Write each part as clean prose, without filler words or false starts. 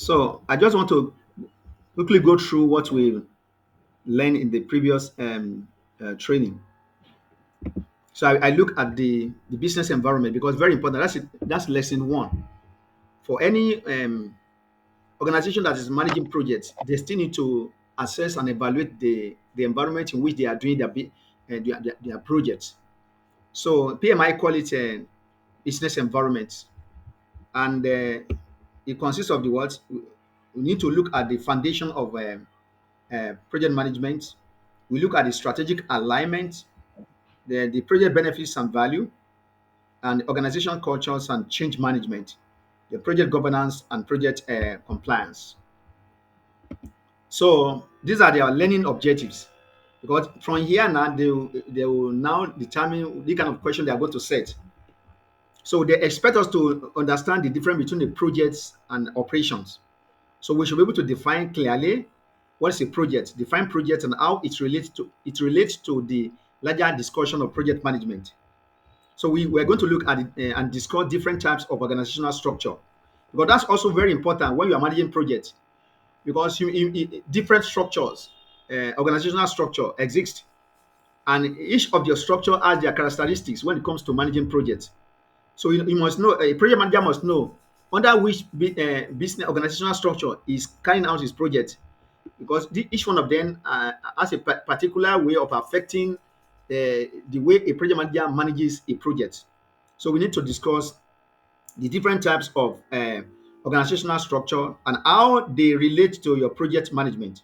So I just want to quickly go through what we learned in the previous training. So I look at the business environment because very important. That's lesson one for any organization that is managing projects. They still need to assess and evaluate the environment in which they are doing their projects. So PMI call it business environment, and it consists of the what we need to look at the foundation of project management. We look at the strategic alignment, the project benefits and value, and organization cultures and change management, the project governance and project compliance. So these are their learning objectives. Because from here now, they will now determine the kind of question they are going to set. So they expect us to understand the difference between the projects and operations. So we should be able to define clearly what is a project, define project and how it relates to the larger discussion of project management. So we're going to look at it and discuss different types of organizational structure, because that's also very important when you are managing projects, because different structures, organizational structure exist, and each of your structure has their characteristics when it comes to managing projects. So you must know, a project manager must know under which business organizational structure is carrying out his project, because each one of them has a particular way of affecting the way a project manager manages a project. So we need to discuss the different types of organizational structure and how they relate to your project management.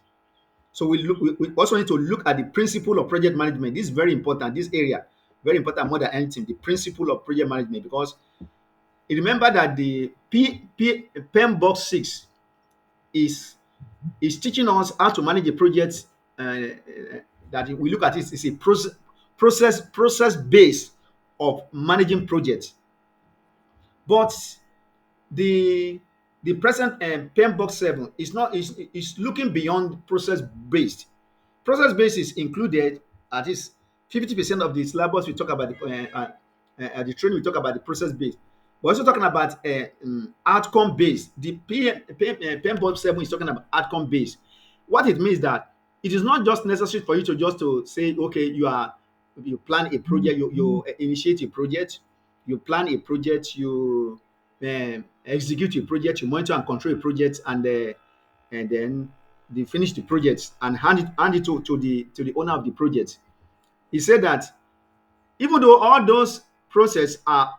So we also need to look at the principle of project management. This is very important. This area very important more than anything. The principle of project management, because you remember that the PEM Box 6 is teaching us how to manage a project. That we look at it is a process base of managing projects. But the present PEM Box 7 is not is looking beyond process based. Process based is included at least 50% of the syllabus. We talk about the training. We talk about the process based. We're also talking about outcome based. The PEM 7 is talking about outcome based. What it means that it is not just necessary for you to just to say, okay, you plan a project, you initiate a project, you plan a project, you execute a project, you monitor and control a project, and then they finish the project and hand it to the owner of the project. He said that even though all those processes are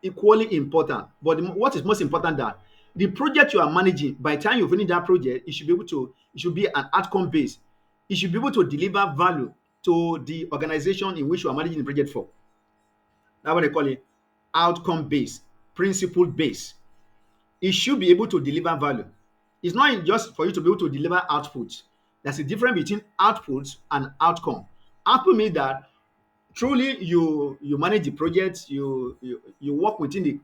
equally important, but what is most important that the project you are managing, by the time you finish that project, it should be an outcome based. It should be able to deliver value to the organization in which you are managing the project for. That's what they call it, outcome based, principle based. It should be able to deliver value. It's not just for you to be able to deliver output. There's a difference between output and outcome. Output means that truly you manage the project, you work within the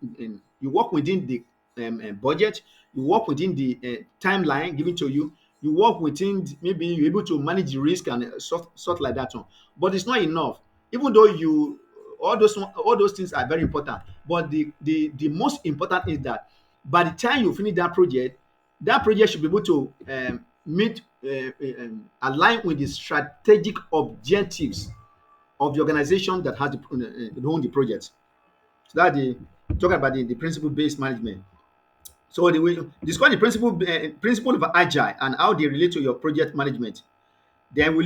budget, you work within the timeline given to you, you work within maybe you're able to manage the risk and sort like that on. But it's not enough. Even though you all those things are very important, but the most important is that by the time you finish that project should be able to meet align with the strategic objectives of the organization that has own the project. So that the talking about the principle based management. So we discuss the principle of agile and how they relate to your project management. Then we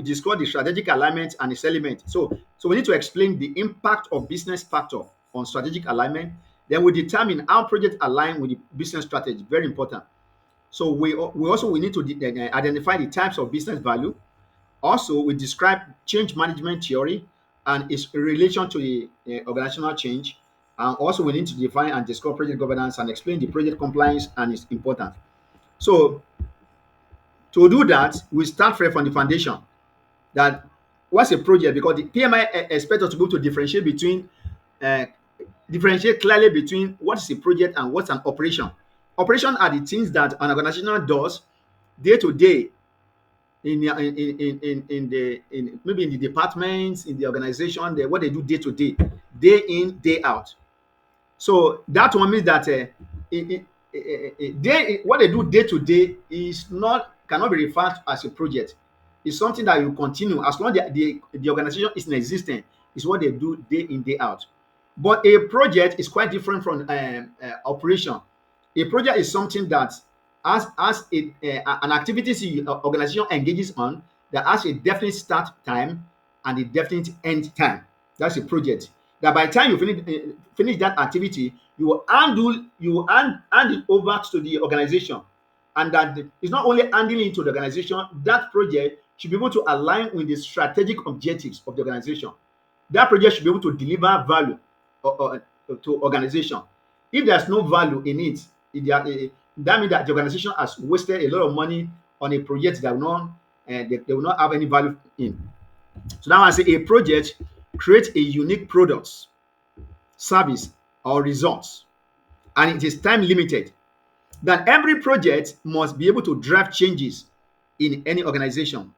discuss the strategic alignment and its element. So we need to explain the impact of business factor on strategic alignment. Then we determine how project align with the business strategy. Very important. So we need to identify the types of business value. Also, we describe change management theory and its relation to the organizational change. And also, we need to define and discuss project governance and explain the project compliance and its importance. So, to do that, we start from the foundation that what's a project, because the PMI expects us to be able to uh, differentiate clearly between what is a project and what's an operation. Operation are the things that an organization does day to day in maybe in the departments in the organization, what they do day to day, day in day out. So that one means that what they do day to day is not cannot be referred to as a project. It's something that you continue as long as the organization is in existence. Is what they do day in day out. But a project is quite different from operation. A project is something that an activity your organization engages on that has a definite start time and a definite end time. That's a project. That by the time you finish that activity, you will hand it over to the organization, and that it's not only handing it to the organization. That project should be able to align with the strategic objectives of the organization. That project should be able to deliver value to organization. If there's no value in it, that means that the organization has wasted a lot of money on a project that will not they will not have any value in. So now I say a project creates a unique product, service, or results, and it is time limited. That every project must be able to drive changes in any organization.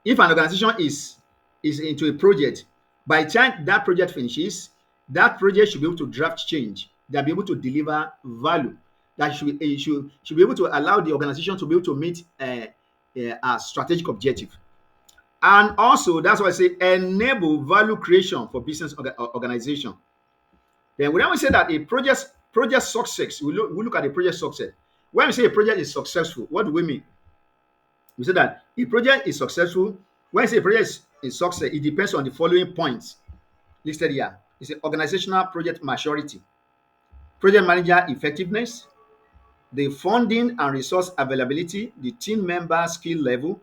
If an organization is into a project, by the time that project finishes, that project should be able to draft change. They'll be able to deliver value. That should be able to allow the organization to be able to meet a strategic objective. And also, that's why I say enable value creation for business organization. Then when we say that a project success, we look at the project success. When we say a project is successful, what do we mean? We say that a project is successful. When we say a project is success, it depends on the following points listed here. It's an organizational project maturity, project manager effectiveness, the funding and resource availability, the team member skill level,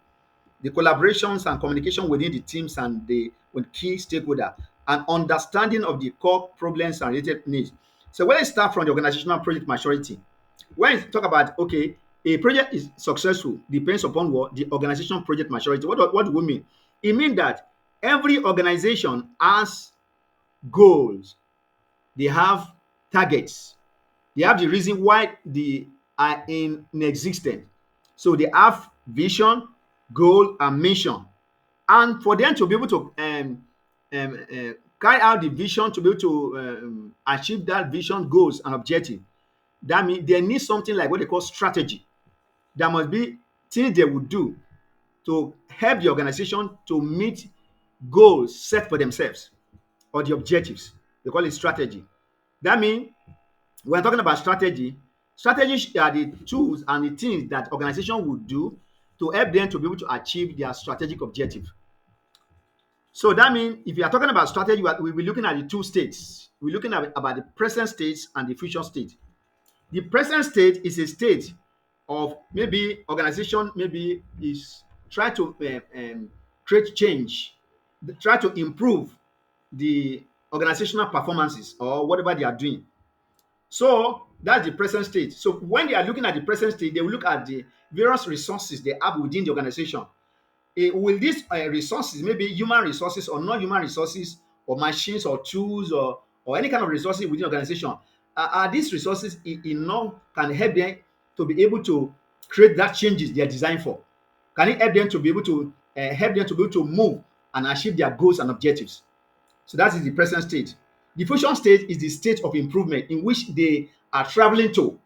the collaborations and communication within the teams and with key stakeholder, and understanding of the core problems and related needs. So when I start from the organizational project maturity, when you talk about okay, a project is successful depends upon what the organization project maturity. What do we mean? It means that every organization has goals, they have targets, they have the reason why they are in existence. So they have vision, goal, and mission. And for them to be able to carry out the vision, to be able to achieve that vision, goals, and objective, that means they need something like what they call strategy. There must be things they would do to help the organization to meet goals set for themselves or the objectives. They call it strategy. That means when talking about strategy, strategies are the tools and the things that organization would do to help them to be able to achieve their strategic objective. So that means if you are talking about strategy, we'll be looking at the two states. We're looking at about the present state and the future state. The present state is a state of maybe organization maybe is try to create change, try to improve the organizational performances or whatever they are doing. So that's the present state. So when they are looking at the present state, they will look at the various resources they have within the organization. Will these resources, maybe human resources or non-human resources, or machines or tools or any kind of resources within the organization, are these resources enough, can help them to be able to create that changes they are designed for? Can it help them to be able to help them to be able to move and achieve their goals and objectives? So that is the present state. The future state is the state of improvement in which they are traveling to.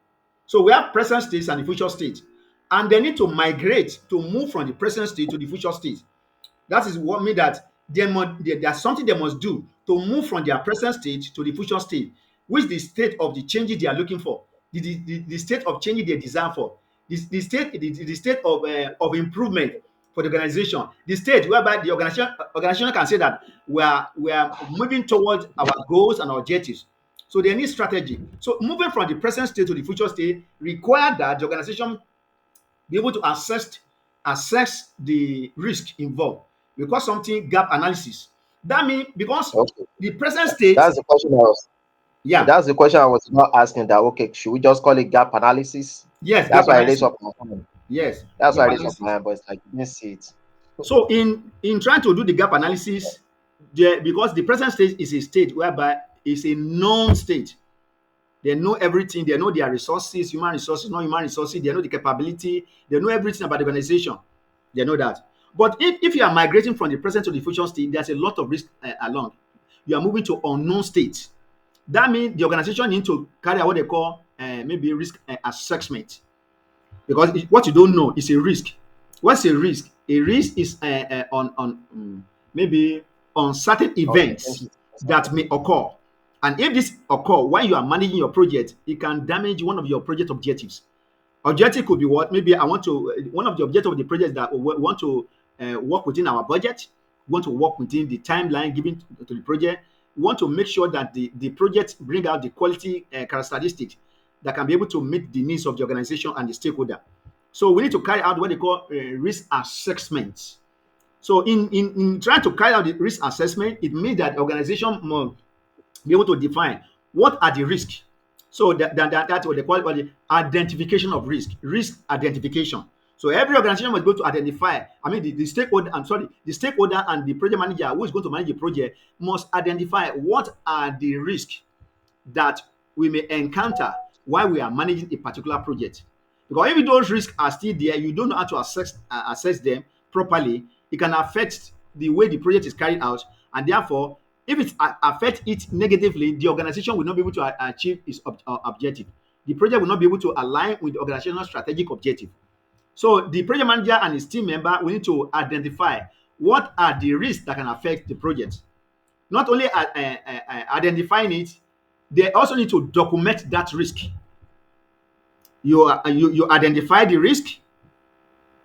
So we have present states and the future state, and they need to migrate to move from the present state to the future state. That is what means that there's something they must do to move from their present state to the future state, which is the state of the changes they are looking for, the state of changes they desire for, the state of improvement for the organization, the state whereby the organization can say that we are moving towards our goals and our objectives. So they need strategy. So moving from the present state to the future state require that the organization be able to assess the risk involved. Because something gap analysis. That means because Okay. the present state, That's the question I was. yeah, That's the question I was not asking. That okay? Should we just call it gap analysis? yes, That's gap why I raised analysis. up my hand. Yes, That's gap why I raised up my analysis. hand, but it's like you didn't see it. So in trying to do the gap analysis, because the present state is a state whereby it's a known state. They know everything. They know their resources, human resources, non-human resources. They know the capability. They know everything about the organization. They know that. But if you are migrating from the present to the future state, there's a lot of risk along. You are moving to unknown state. That means the organization needs to carry out what they call maybe risk assessment, because what you don't know is a risk. What's a risk? A risk is maybe on certain events Uncertainty. that may occur, and if this occur while you are managing your project, it can damage one of your project objectives. Objective could be what? Maybe I want to, one of the objectives of the project is that we want to work within our budget. We want to work within the timeline given to the project. We want to make sure that the project bring out the quality characteristics that can be able to meet the needs of the organization and the stakeholder. So we need to carry out what they call risk assessment. So in trying to carry out the risk assessment, it means that the organization must be able to define what are the risks. So that's what they call it, the identification of risk identification. So every organization must be able to identify. I mean, the stakeholder. I'm sorry, the stakeholder and the project manager who is going to manage the project must identify what are the risks that we may encounter while we are managing a particular project. Because if those risks are still there, you don't know how to assess them properly. It can affect the way the project is carried out, and therefore, if it affects it negatively, the organization will not be able to achieve its objective. The project will not be able to align with the organizational strategic objective. So the project manager and his team member will need to identify what are the risks that can affect the project. Not only identifying it, they also need to document that risk. You identify the risk,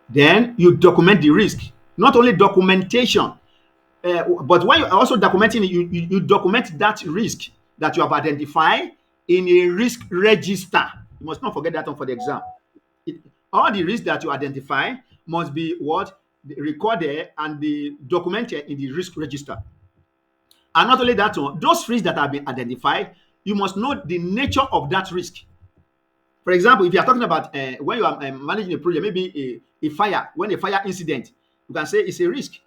then you document the risk. Not only documentation, but when you're also documenting it, you document that risk that you have identified in a risk register. You must not forget that one for the exam. All the risks that you identify must be what recorded and be documented in the risk register. And not only that one, those risks that have been identified, you must know the nature of that risk. For example, if you are talking about when you are managing a project, maybe a fire, when a fire incident, you can say it's a risk.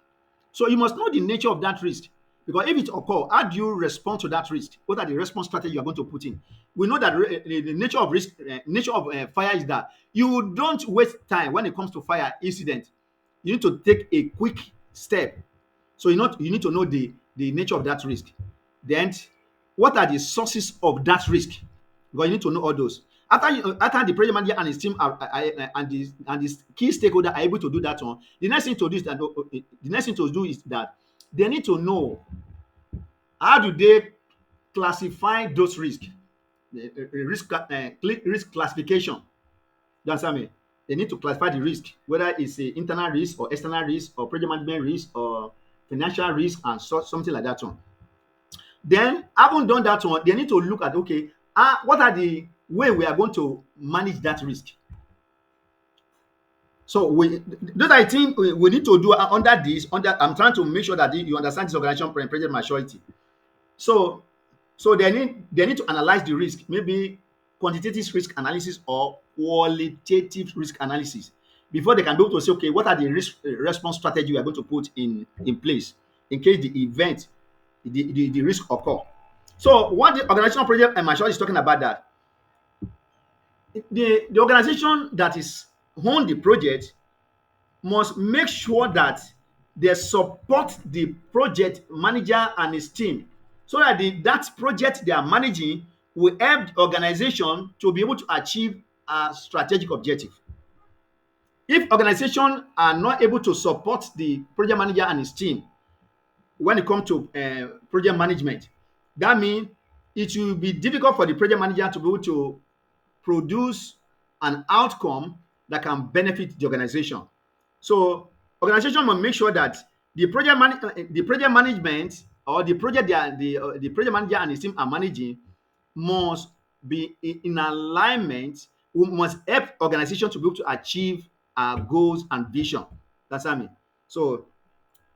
So you must know the nature of that risk. Because if it occurs, how do you respond to that risk? What are the response strategy you are going to put in? We know that the nature of risk, nature of fire is that you don't waste time when it comes to fire incident. You need to take a quick step. So you need to know the nature of that risk. Then, what are the sources of that risk? Because you need to know all those. After the project manager and his team and his key stakeholder are able to do that one, the next thing to do is that they need to know how do they classify those risks, risk classification. You understand me? They need to classify the risk, whether it's a internal risk or external risk or project management risk or financial risk and something like that one. Then, having done that one, they need to look at, okay, what are the way we are going to manage that risk. So those I think we need to do under this. I'm trying to make sure that you understand this organization project maturity. So they need to analyze the risk, maybe quantitative risk analysis or qualitative risk analysis, before they can be able to say, okay, what are the risk response strategy we are going to put in place in case the event, the risk occur. So what the organizational project maturity is talking about, that the organization that is own the project must make sure that they support the project manager and his team, so that that project they are managing will help the organization to be able to achieve a strategic objective. If organization are not able to support the project manager and his team when it comes to project management, that means it will be difficult for the project manager to be able to produce an outcome that can benefit the organization. So organization must make sure that the project management or the project the project manager and his team are managing must be in alignment. We must help organization to be able to achieve our goals and vision. That's what I mean. So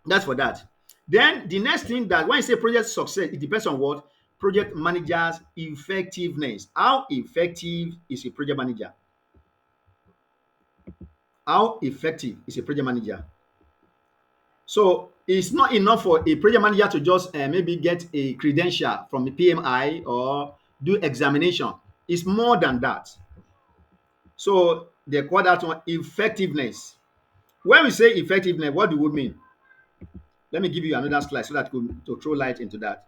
that's for that. Then the next thing, that when you say project success, it depends on what? Project manager's effectiveness. How effective is a project manager? How effective is a project manager? So it's not enough for a project manager to just maybe get a credential from the PMI or do examination. It's more than that. So they call that one effectiveness. When we say effectiveness, what do we mean? Let me give you another slide so that to throw light into that.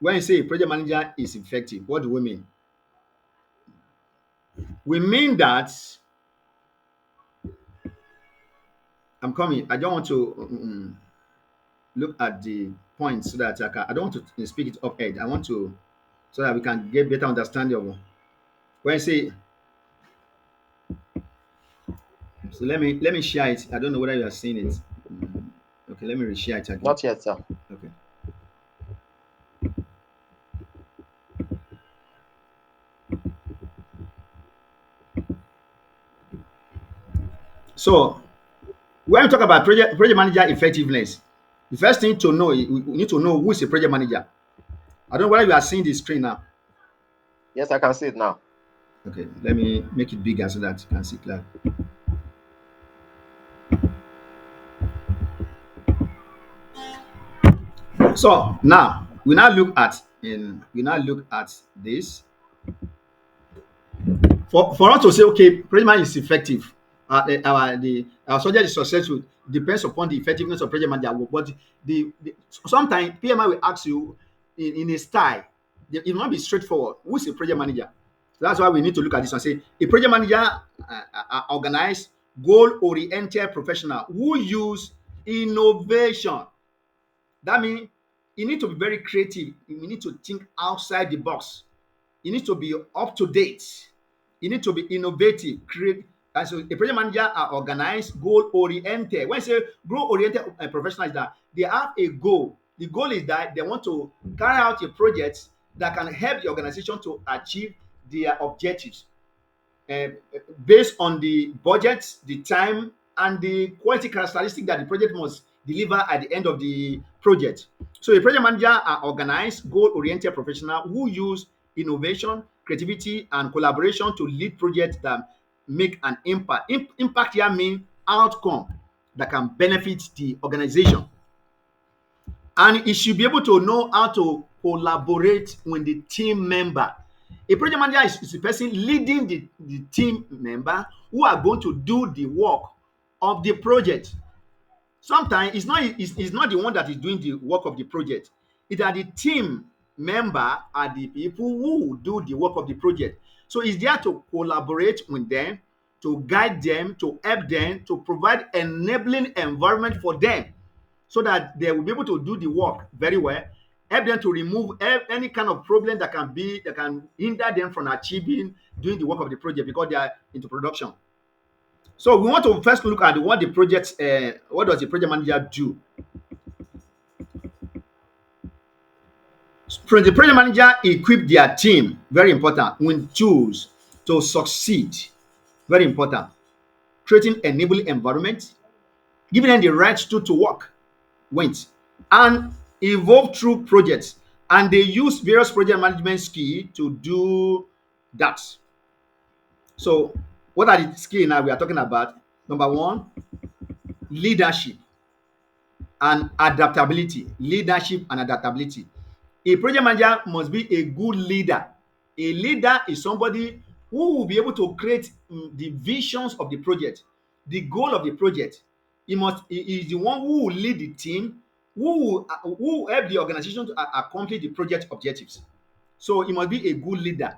When you say a project manager is effective, what do we mean? We mean that I'm coming. I don't want to look at the points so that I don't want to speak it up head. I want to so that we can get better understanding of when I say. So let me share it. I don't know whether you are seeing it. Okay, let me reshare it again. Not yet, sir. Okay. So when we talk about project manager effectiveness, the first thing to know we need to know who is a project manager. I don't know whether you are seeing the screen now. Yes, I can see it now. Okay, let me make it bigger so that you can see clearly. So now we now look at this for us to say okay, project manager is effective. Our subject is successful depends upon the effectiveness of project manager. But sometimes PMI will ask you in a style. It will not be straightforward. Who is a project manager? So that's why we need to look at this and say a project manager organized, goal-oriented professional who use innovation. That means you need to be very creative. You need to think outside the box. You need to be up to date. You need to be innovative, create. And so a project manager are organized, goal oriented. When I say goal oriented professional is that they have a goal. The goal is that they want to carry out a project that can help the organization to achieve their objectives uh, based on the budget, the time, and the quality characteristic that the project must deliver at the end of the project. So a project manager are organized, goal-oriented professional who use innovation, creativity, and collaboration to lead projects that make an impact. Impact here means outcome that can benefit the organization. And it should be able to know how to collaborate with the team member. A project manager is the person leading the team member who are going to do the work of the project. Sometimes it's not the one that is doing the work of the project. It are the team member are the people who do the work of the project. So it's there to collaborate with them, to guide them, to help them, to provide enabling environment for them so that they will be able to do the work very well, help them to remove any kind of problem that can hinder them from achieving doing the work of the project because they are into production. So we want to first look at what does the project manager do. So the project manager equip their team, very important, with tools to succeed, very important, creating enabling environment, giving them the right tool to work with, and evolve through projects. And they use various project management skills to do that. So what are the skills now we are talking about? Number one, leadership and adaptability. Leadership and adaptability. A project manager must be a good leader. A leader is somebody who will be able to create the visions of the project, the goal of the project. He is the one who will lead the team, who will help the organization to accomplish the project objectives. So he must be a good leader.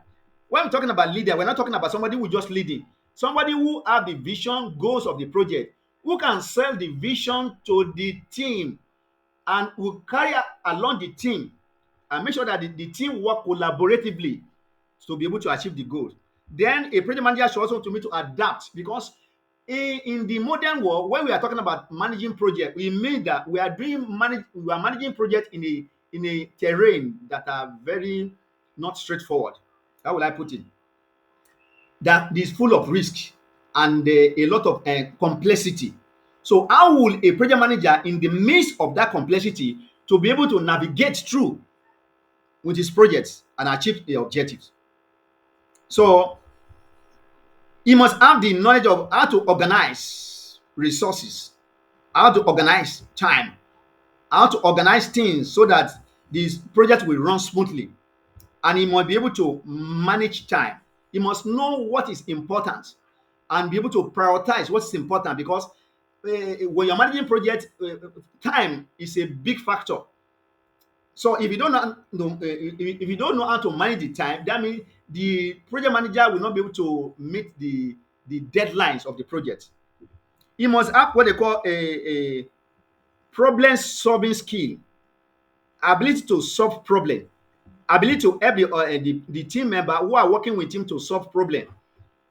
When we're talking about leader, we're not talking about somebody who just leading. Somebody who have the vision, goals of the project, who can sell the vision to the team and will carry along the team and make sure that the team work collaboratively to be able to achieve the goal. Then a project manager should also to me to adapt because in the modern world, when we are talking about managing project, we mean that we are managing project in a terrain that are very not straightforward. How will I put it? That is full of risk and a lot of complexity. So how will a project manager in the midst of that complexity to be able to navigate through with his projects and achieve the objectives? So he must have the knowledge of how to organize resources, how to organize time, how to organize things so that this project will run smoothly. And he must be able to manage time. He must know what is important and be able to prioritize what's important because when you're managing project, time is a big factor. So if you don't know, if you don't know how to manage the time, that means the project manager will not be able to meet the deadlines of the project. He must have what they call a problem solving skill, ability to solve problem, ability to help the team member who are working with him to solve problem.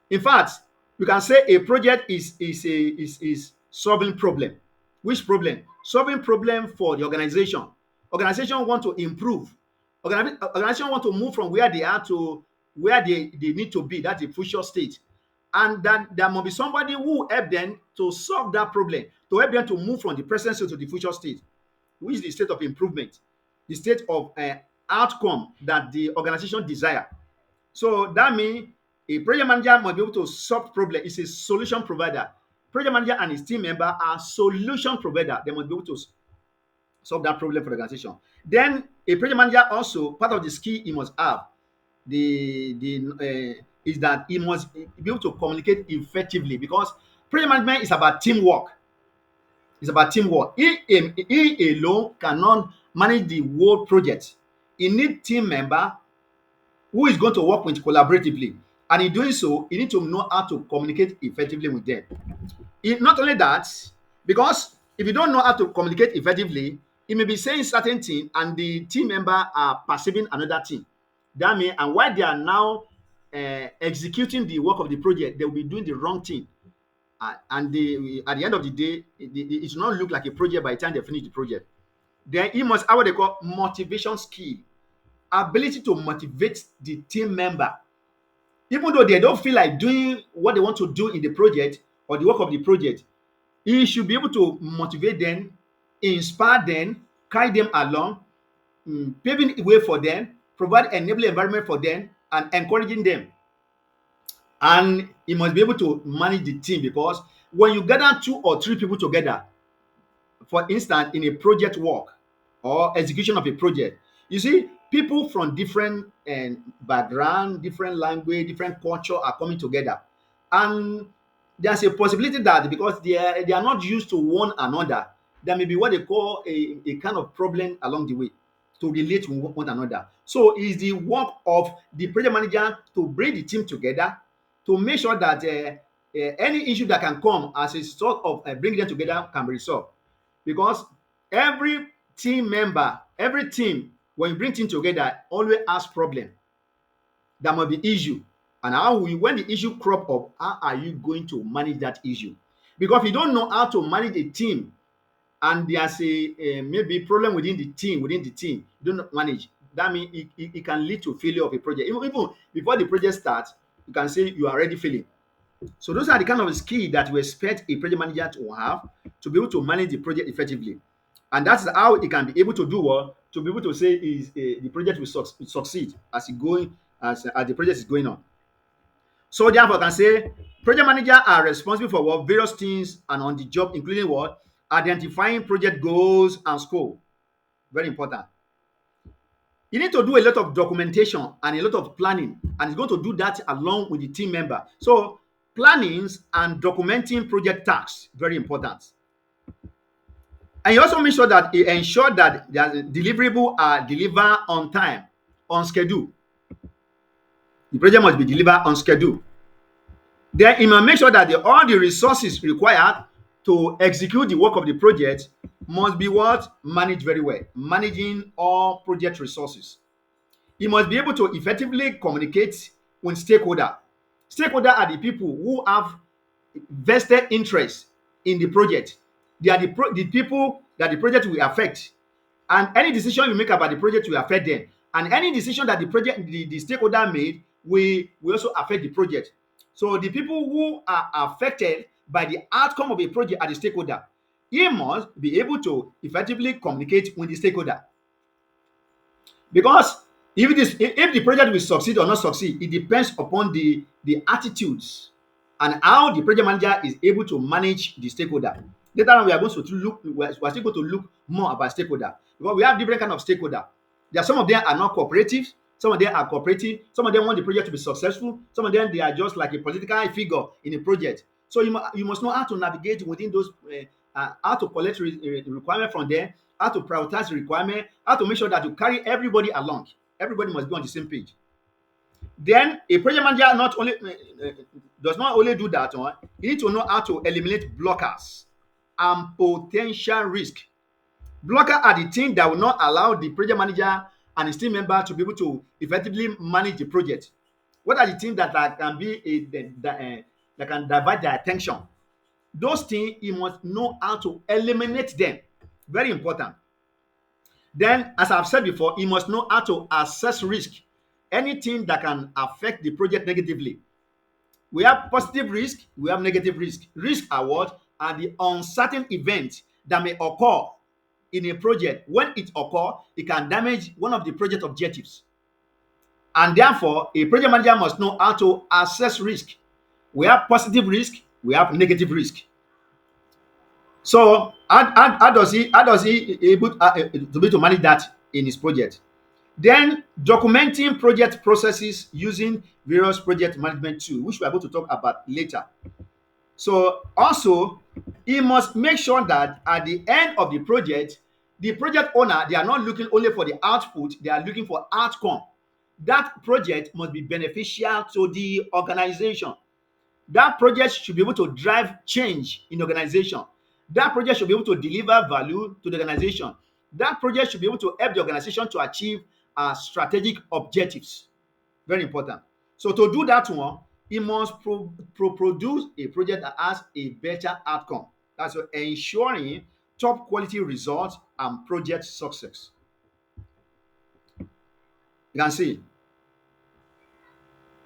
In fact, you can say a project is solving problem. Which problem? Solving problem for the organization. Organization want to improve. Organization want to move from where they are to where they need to be. That's the future state. And that there must be somebody who help them to solve that problem, to help them to move from the present state to the future state, which is the state of improvement, the state of outcome that the organization desire. So that means a project manager must be able to solve problem. It's a solution provider. Project manager and his team member are solution provider. They must be able to solve that problem for the organization. Then a project manager also, part of the skill he must have is that he must be able to communicate effectively, because project management is about teamwork. It's about teamwork. He alone cannot manage the whole project. He need team member who is going to work with collaboratively. And in doing so, you need to know how to communicate effectively with them. Not only that, because if you don't know how to communicate effectively, you may be saying certain thing and the team member are perceiving another thing. That means, and while they are now executing the work of the project, they will be doing the wrong thing. And at the end of the day, it will not look like a project by the time they finish the project. Then he must have what they call motivation skill, ability to motivate the team member, even though they don't feel like doing what they want to do in the project or the work of the project. He should be able to motivate them, inspire them, carry them along, paving the way for them, provide enabling environment for them, and encouraging them. And he must be able to manage the team, because when you gather 2 or 3 people together, for instance, in a project work or execution of a project, you see people from different background, different language, different culture are coming together, and there's a possibility that because they are not used to one another, there may be what they call a kind of problem along the way to relate to one another. So it's the work of the project manager to bring the team together, to make sure that any issue that can come as a result of bringing them together can be resolved. Because every team member, every team, when you bring team together, always has problem. There must be issue. And when the issue crop up, how are you going to manage that issue? Because if you don't know how to manage a team, and there's a maybe problem within the team, you don't manage, that means it can lead to failure of a project. Even before the project starts, you can say you are already failing. So those are the kind of skill that we expect a project manager to have to be able to manage the project effectively. And that's how he can be able to do what, to be able to say is the project will succeed as the project is going on. So therefore, I can say project manager are responsible for what various things and on the job, including what identifying project goals and scope. Very important. You need to do a lot of documentation and a lot of planning, and it's going to do that along with the team member. So plannings and documenting project tasks, very important. And you also make sure that you ensure that the deliverable are delivered on time, on schedule. The project must be delivered on schedule. Then you must make sure that all the resources required to execute the work of the project must be what? Managed very well. Managing all project resources. He must be able to effectively communicate with stakeholder. Stakeholder are the people who have vested interest in the project. They are the people that the project will affect. And any decision you make about the project will affect them. And any decision that the stakeholder made will also affect the project. So the people who are affected by the outcome of a project are the stakeholder. He must be able to effectively communicate with the stakeholder. Because if the project will succeed or not succeed, it depends upon the attitudes and how the project manager is able to manage the stakeholder. Later on, we are still going to look more about stakeholder, because we have different kind of stakeholder. There are some of them are not cooperative, some of them are cooperative, some of them want the project to be successful, some of them they are just like a political figure in a project. So you must know how to navigate within those, how to collect requirement from them, how to prioritize the requirement, how to make sure that you carry everybody along. Everybody must be on the same page. Then a project manager not only does not only do that, you need to know how to eliminate blockers and potential risk. Blocker are the things that will not allow the project manager and his team member to be able to effectively manage the project. What are the things that can be that can divert their attention? Those things you must know how to eliminate them. Very important. Then, as I've said before, you must know how to assess risk. Anything that can affect the project negatively. We have positive risk, we have negative risk. Risk are what? Are the uncertain events that may occur in a project. When it occurs, it can damage one of the project objectives. And therefore, a project manager must know how to assess risk. We have positive risk, we have negative risk. So how does he able to be to manage that in his project? Then documenting project processes using various project management tools, which we are going to talk about later. So also, he must make sure that at the end of the project owner, they are not looking only for the output, they are looking for outcome. That project must be beneficial to the organization. That project should be able to drive change in the organization. That project should be able to deliver value to the organization. That project should be able to help the organization to achieve strategic objectives. Very important. So to do that one, he must produce a project that has a better outcome. That's ensuring top quality results and project success. You can see.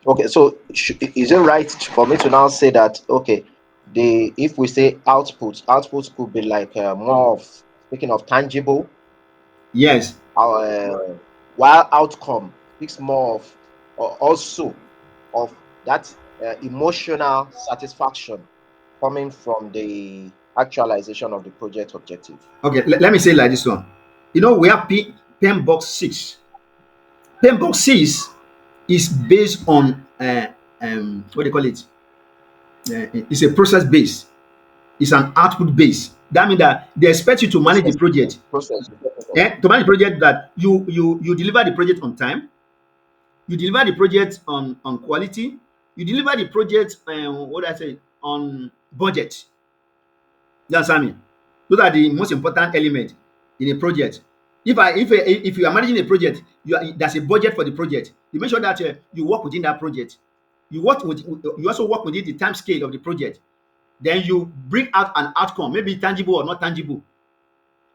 Okay, so is it right for me to now say that, okay, if we say outputs could be like more of, speaking of tangible, Yes. while outcome speaks more of, or also of that emotional satisfaction coming from the actualization of the project objective. Okay, let me say it like this one. You know, we have PMBOK 6. PMBOK 6 is based on what do you call it? It's a process base. It's an output base. That means that they expect you to manage the project. Process. To manage the project, that you deliver the project on time, you deliver the project on quality, you deliver the project what do I say, on budget. You understand me? Those are the most important element in a project. If you are managing a project, there's a budget for the project. You make sure that you work within that project. You also work within the time scale of the project. Then you bring out an outcome, maybe tangible or not tangible.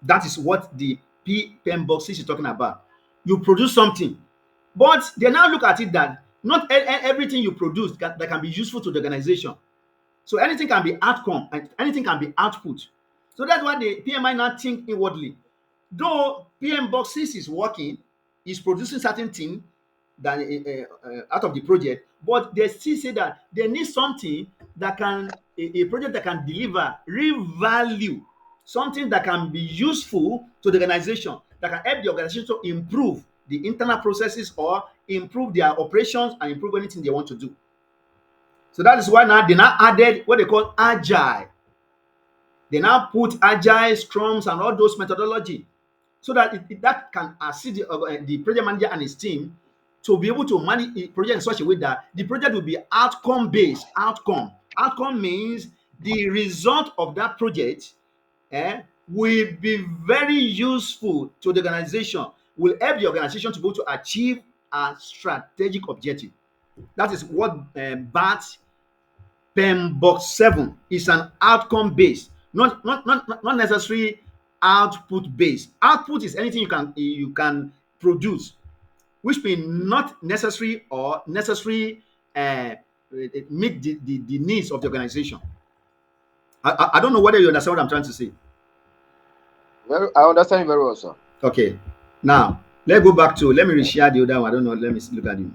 That is what the PMBOK is talking about. You produce something, but they now look at it that not everything you produce that can be useful to the organization. So anything can be outcome and anything can be output. So that's why the PMI now think inwardly. Though PMBOK 6 is working, is producing certain things that out of the project, but they still say that they need something that can a project that can deliver real value, something that can be useful to the organization, that can help the organization to improve the internal processes or improve their operations and improve anything they want to do. So that is why now they now added what they call agile. They now put agile, scrums, and all those methodology, so that that can assist the project manager and his team to be able to manage a project in such a way that the project will be outcome based. Outcome means the result of that project will be very useful to the organization, will help the organization to be able to achieve a strategic objective. That is what BAT PMBOK 7 is, an outcome based, not necessarily output based. Output is anything you can produce, which may not necessary or necessary meet the needs of the organization. I don't know whether you understand what I'm trying to say. I understand you very well, sir. Okay, now let's go back to, let me reshare the other one. I don't know, let me look at you.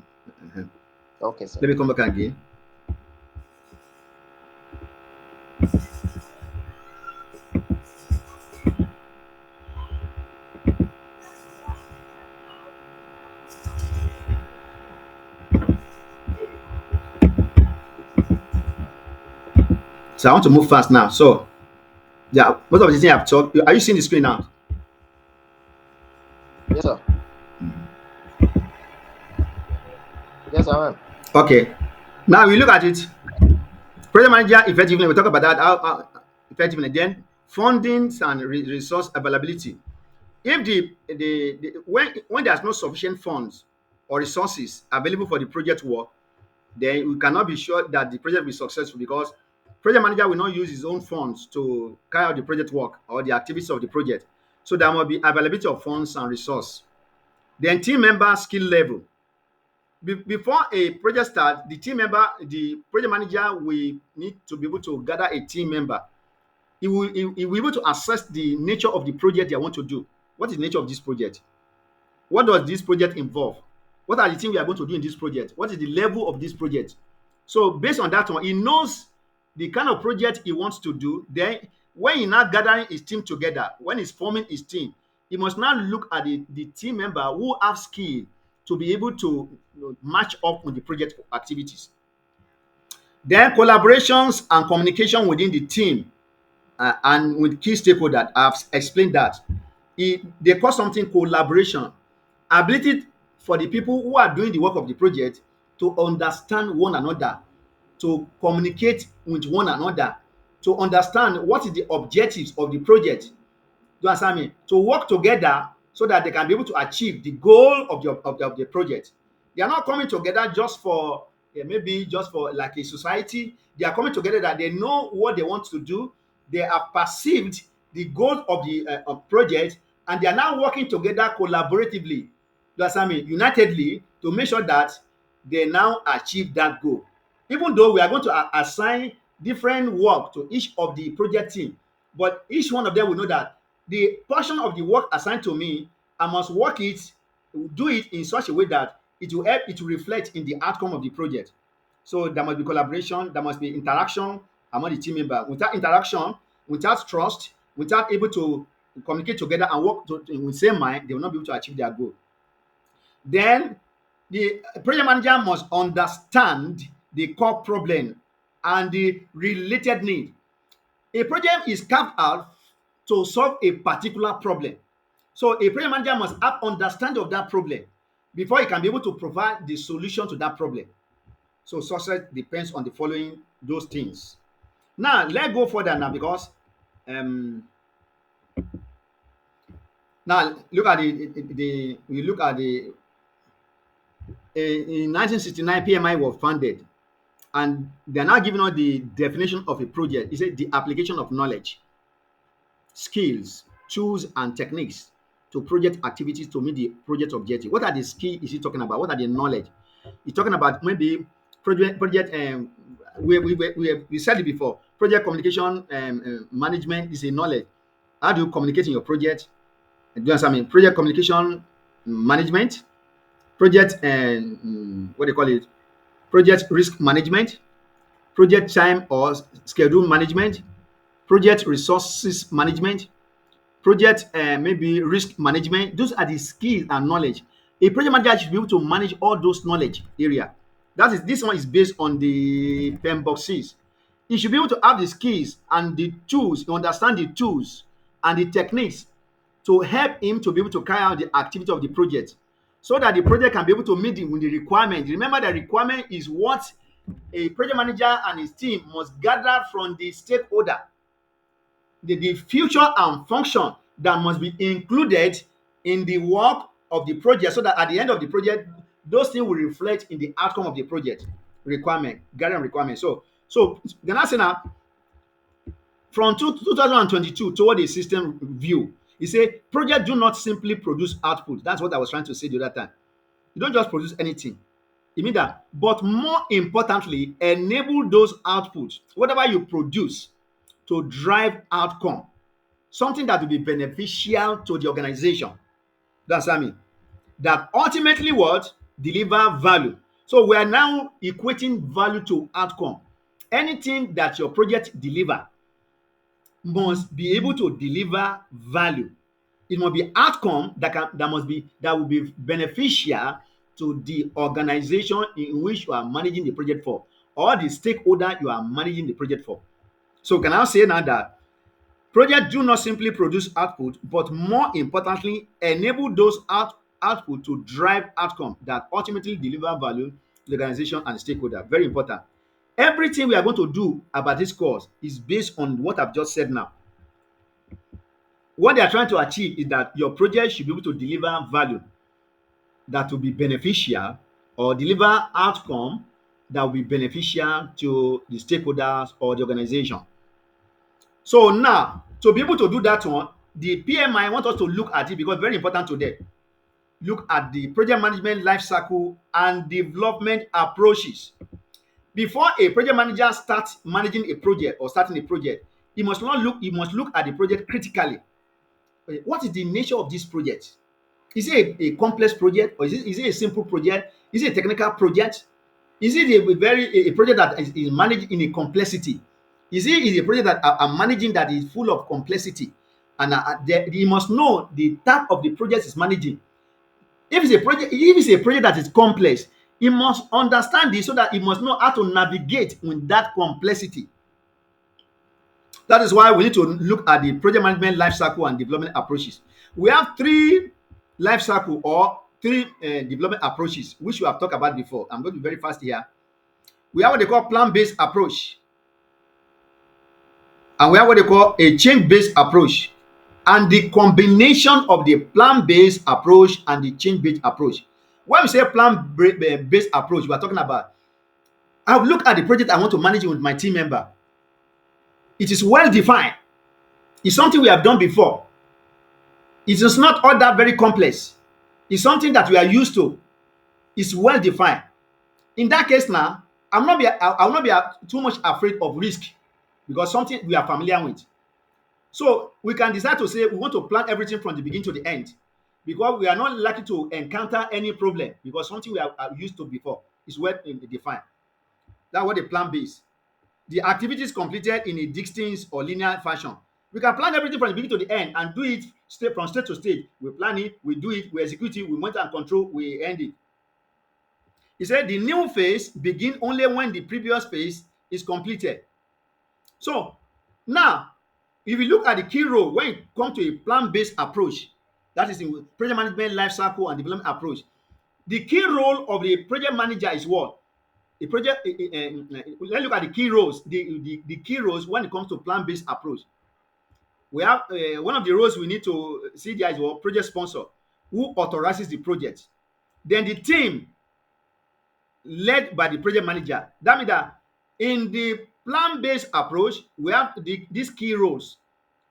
Okay, sir. Let me come back again. So I want to move fast now. So yeah, most of the things I've talked. Are you seeing the screen now? Yes, I am. Okay. Now we look at it. Project manager effectively. We talk about that how effectively. Then fundings and resource availability. If when there's no sufficient funds or resources available for the project work, then we cannot be sure that the project will be successful because project manager will not use his own funds to carry out the project work or the activities of the project. So there must be availability of funds and resource. Then team member skill level. Before a project starts, the project manager will need to be able to gather a team member. He will be able to assess the nature of the project they want to do. What is the nature of this project? What does this project involve? What are the things we are going to do in this project? What is the level of this project? So based on that one, he knows the kind of project he wants to do. Then when he now gathering his team together, when he's forming his team, he must now look at the team member who have skill to be able to match up with the project activities. Then collaborations and communication within the team and with key stakeholders. I've explained that. They call something collaboration. Ability for the people who are doing the work of the project to understand one another, to communicate with one another, to understand what is the objectives of the project. Do you understand me? To work together so that they can be able to achieve the goal of the project. They are not coming together just for maybe just for like a society. They are coming together that they know what they want to do. They have perceived the goal of the of project, and they are now working together collaboratively. Do you understand me? Unitedly to make sure that they now achieve that goal. Even though we are going to assign different work to each of the project team, but each one of them will know that the portion of the work assigned to me, I must work it, do it in such a way that it will help it to reflect in the outcome of the project. So there must be collaboration, there must be interaction among the team member. Without interaction, without trust, without able to communicate together and work with the same mind, they will not be able to achieve their goal. Then the project manager must understand the core problem and the related need. A project is carved out to solve a particular problem. So a project manager must have understanding of that problem before he can be able to provide the solution to that problem. So success depends on the following those things. Now let's go further now because um now look at the we look at the in 1969 PMI was founded, and they're now giving us the definition of a project. It said the application of knowledge, skills, tools, and techniques to project activities to meet the project objective. What are the skills is he talking about? What are the knowledge? He's talking about maybe project we said it before. Project communication management is a knowledge. How do you communicate in your project? Do you understand me? Project communication management, project what do you call it? Project risk management, project time or schedule management, project resources management, project maybe risk management. Those are the skills and knowledge. A project manager should be able to manage all those knowledge area. That is, this one is based on the pen boxes. He should be able to have the skills and the tools, to understand the tools and the techniques to help him to be able to carry out the activity of the project so that the project can be able to meet with the requirement. Remember, the requirement is what a project manager and his team must gather from the stakeholder, the future and function that must be included in the work of the project so that at the end of the project, those things will reflect in the outcome of the project requirement, gathering requirement. So the next thing now, from 2022 toward a system view, he say project do not simply produce output. That's what I was trying to say the other time. You don't just produce anything. You mean that, but more importantly, enable those outputs, whatever you produce, to drive outcome, something that will be beneficial to the organization. That's what I mean. That ultimately what deliver value. So we are now equating value to outcome. Anything that your project deliver must be able to deliver value. It must be outcome that will be beneficial to the organization in which you are managing the project for, or the stakeholder you are managing the project for. So can I say now that projects do not simply produce output, but more importantly, enable those output to drive outcome that ultimately deliver value the organization and stakeholder. Very important. Everything we are going to do about this course is based on what I've just said now. What they are trying to achieve is that your project should be able to deliver value that will be beneficial, or deliver outcome that will be beneficial to the stakeholders or the organization. So now, to be able to do that one, the PMI want us to look at it because very important to them. Look at the project management life cycle and development approaches. Before a project manager starts managing a project or starting a project, he must look at the project critically. What is the nature of this project? Is it a complex project, or is it a simple project? Is it a technical project? Is it a project that is managed in a complexity? Is it a project that I'm managing that is full of complexity? And you must know the type of the project is managing. If it's a project that is complex, you must understand this so that you must know how to navigate with that complexity. That is why we need to look at the project management life cycle and development approaches. We have three life cycle or three development approaches, which we have talked about before. I'm going to be very fast here. We have what they call plan-based approach, and we have what they call a change-based approach. And the combination of the plan-based approach and the change-based approach. When we say plan-based approach, we are talking about, I will look at the project I want to manage with my team member. It is well defined. It's something we have done before. It is not all that very complex. It's something that we are used to. It's well defined. In that case now, I will not be too much afraid of risk because something we are familiar with. So we can decide to say we want to plan everything from the beginning to the end because we are not likely to encounter any problem because something we are used to before is well defined. That's what the plan base. The activities completed in a distinct or linear fashion. We can plan everything from the beginning to the end and do it from state to state. We plan it, we do it, we execute it, we monitor and control, we end it. He said the new phase begin only when the previous phase is completed. So now, if you look at the key role when it comes to a plan-based approach, that is in project management life cycle and development approach, the key role of the project manager is what? The project, let's look at the key roles. The key roles when it comes to plan-based approach. We have one of the roles we need to see there is what? Project sponsor, who authorizes the project. Then the team led by the project manager. That means that in the plan-based approach, we have these key roles.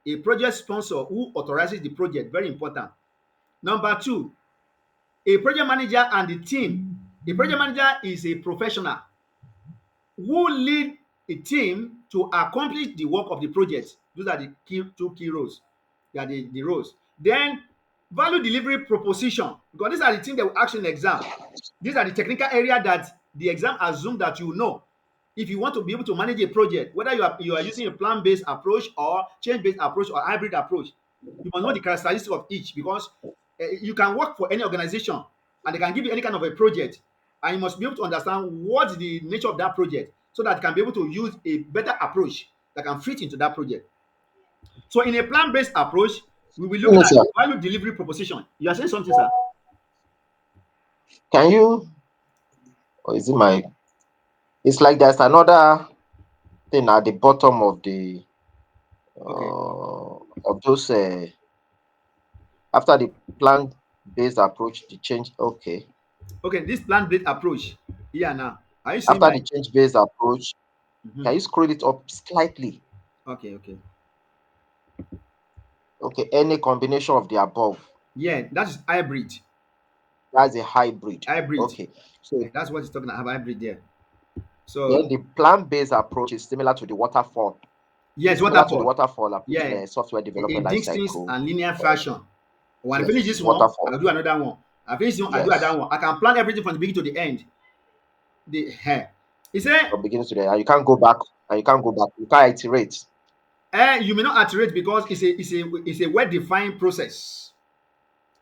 A project sponsor who authorizes the project, very important. Number two, a project manager and the team. A project manager is a professional who lead a team to accomplish the work of the project. Those are the two key roles. They are the roles. Then value delivery proposition, because these are the things that will ask in the exam. These are the technical area that the exam assume that you know. If you want to be able to manage a project, whether you are using a plan-based approach or change-based approach or hybrid approach, you must know the characteristics of each because you can work for any organization and they can give you any kind of a project, and you must be able to understand what is the nature of that project so that you can be able to use a better approach that can fit into that project. So in a plan-based approach, we will look No, at sir. value delivery proposition. You are saying something, sir? Can you, or is it my? It's like there's another thing at the bottom of the Okay. of those after the plan-based approach, the change. Okay, Okay, this plan-based approach here now. Are you seeing after my? the change-based approach, Mhm. can you scroll it up slightly? Okay, okay. Okay, any combination of the above. Yeah, that is hybrid. That's a hybrid. Hybrid. Okay, so That's what he's talking about, hybrid there. then So the plan-based approach is similar to the waterfall. yes, It's similar to the waterfall. waterfall approach in Yeah, a software in development life distinct cycle. and linear Uh, fashion. When I finish yes, this one, waterfall. I'll do another one. I finish this one, I do Yes, another one. I can plan everything from the beginning to the end. The he said, from beginning to the end. And you can't go back. And you can't go back. You can't iterate. you may not iterate because it's a well-defined process.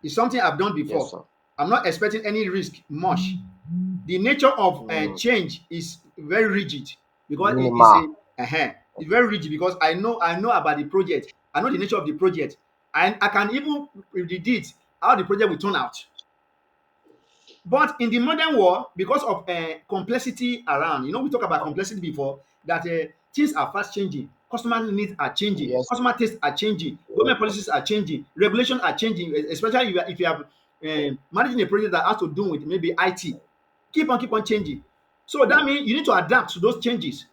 It's something I've done Yes, before. sir. I'm not expecting any risk much. The nature of Mm, change is very rigid because minimal. it's very rigid because I know about the project. I know the nature of the project, and I can even predict how the project will turn out. But in the modern world, because of complexity around, we talked about complexity before, that things are fast changing, customer needs are changing, Yes. customer tastes are changing, Yes. government policies are changing, regulations are changing, especially if you have managing a project that has to do with maybe IT, keep on changing. So that means you need to adapt to those changes.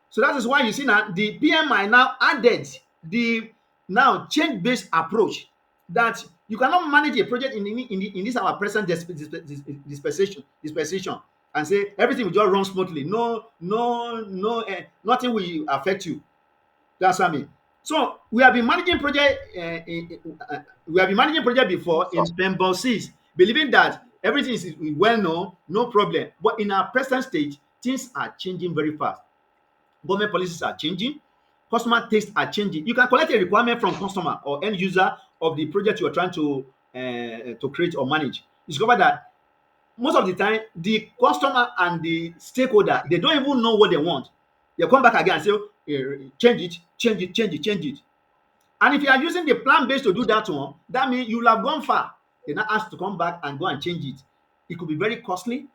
So that is why you see now the PMI now added the now change-based approach, that you cannot manage a project in this our present dispensation and say everything will just run smoothly. No, no, no, nothing will affect you. That's what I mean. So we have been managing project before in Pembble Seas, believing that everything is well known, no problem. But in our present stage, things are changing very fast. Government policies are changing, customer tastes are changing. You can collect a requirement from customer or end user of the project you are trying to create or manage. Discover that most of the time the customer and the stakeholder, they don't even know what they want. They come back again and say, change it, change it, change it, change it. And if you are using the plan base to do that one, that means you will have gone far. They now ask to come back and go and change it. It could be very costly.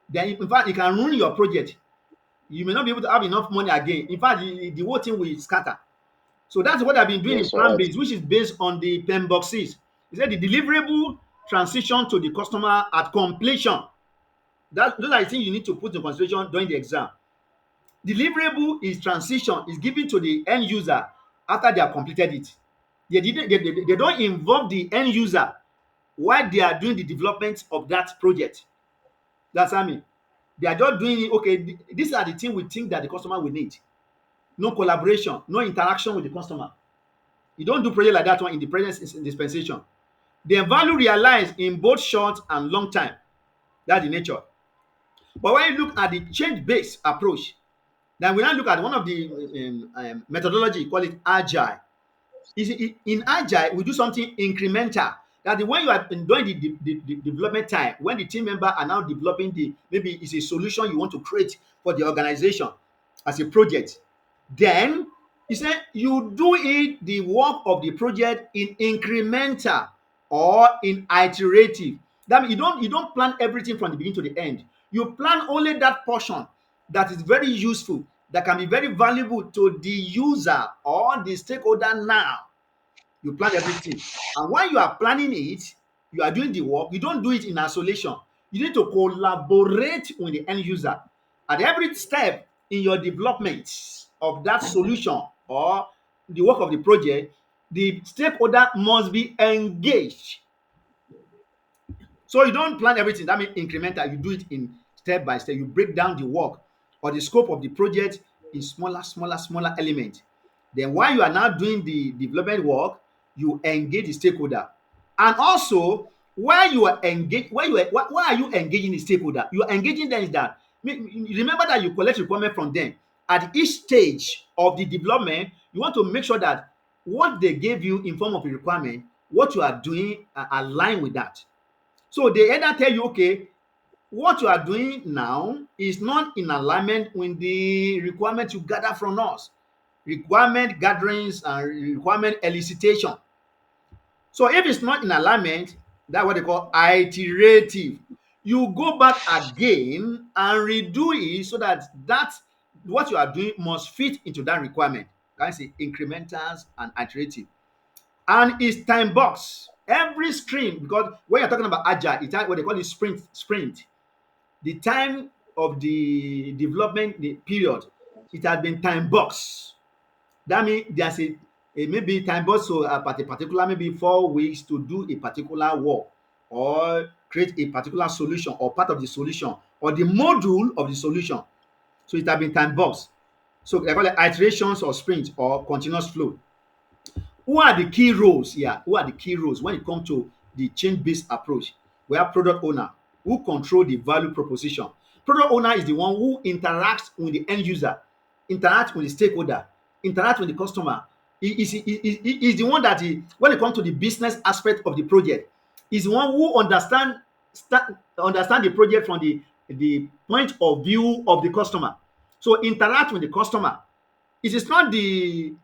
Then in fact it can ruin your project. You may not be able to have enough money again. In fact, the whole thing will scatter. So that's what I've been doing in Yes. All plan right. based, which is based on the pen boxes. He said the deliverable transition to the customer at completion. Those are the things you need to put in consideration during the exam. Deliverable is transition is given to the end user after they have completed it. They don't involve the end user while they are doing the development of that project. That's what I mean. They are just doing it. Okay, these are the things we think that the customer will need. No collaboration, no interaction with the customer. You don't do project like that one in the present dispensation. The value realized in both short and long time. That's the nature. But when you look at the change-based approach, then we now look at one of the methodology, call it agile. In agile, we do something incremental. That the when you are doing the development time, when the team member are now developing the maybe it's a solution you want to create for the organization as a project, then he said you do it the work of the project in incremental or in iterative. That means you don't plan everything from the beginning to the end. You plan only that portion that is very useful, that can be very valuable to the user or the stakeholder now. You plan everything. And while you are planning it, you are doing the work, you don't do it in isolation. You need to collaborate with the end user. At every step in your development of that solution or the work of the project, the stakeholder must be engaged. So you don't plan everything. That means incremental. You do it in step by step. You break down the work or the scope of the project in smaller elements. Then while you are now doing the development work, you engage the stakeholder. And also, while you are engaged, why are you engaging the stakeholder? You are engaging them is that remember that you collect requirement from them. At each stage of the development, you want to make sure that what they gave you in form of a requirement, what you are doing align with that. So they either tell you, okay, what you are doing now is not in alignment with the requirement you gather from us. Requirement gatherings and requirement elicitation. So if it's not in alignment, that's what they call iterative. You go back again and redo it so that what you are doing must fit into that requirement. Can I say incrementals and iterative? And it's time box. Every stream, because when you're talking about agile, it's what they call it sprint. The time of the development the period, it has been time box. That means there's a maybe time box so at a particular maybe 4 weeks to do a particular work or create a particular solution or part of the solution or the module of the solution. So it has been time box. So they call it iterations or sprint or continuous flow. Who are the key roles here? Who are the key roles when it comes to the change-based approach? We have product owner who control the value proposition. Product owner is the one who interacts with the end user, interacts with the stakeholder, interacts with the customer. He is the one that when it comes to the business aspect of the project, is the one who understand the project from the point of view of the customer. So interact with the customer. It is not the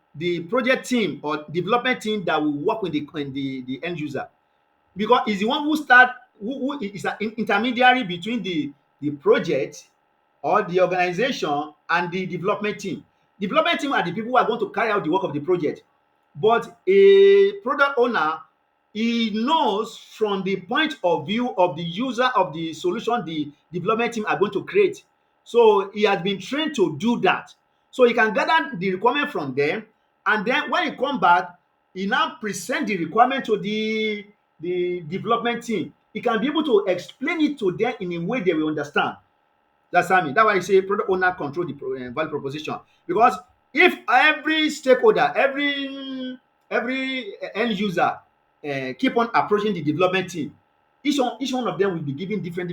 project team or development team that will work with the end user, because it's the one who start who is an intermediary between the project or the organization and the development team. Development team are the people who are going to carry out the work of the project. But a product owner, he knows from the point of view of the user of the solution the development team are going to create. So he has been trained to do that. So he can gather the requirement from them, and then when he come back, he now present the requirement to the development team. He can be able to explain it to them in a way they will understand. That's what I mean. That's why I say product owner control the value proposition. Because if every stakeholder, every end user keep on approaching the development team, each one of them will be giving different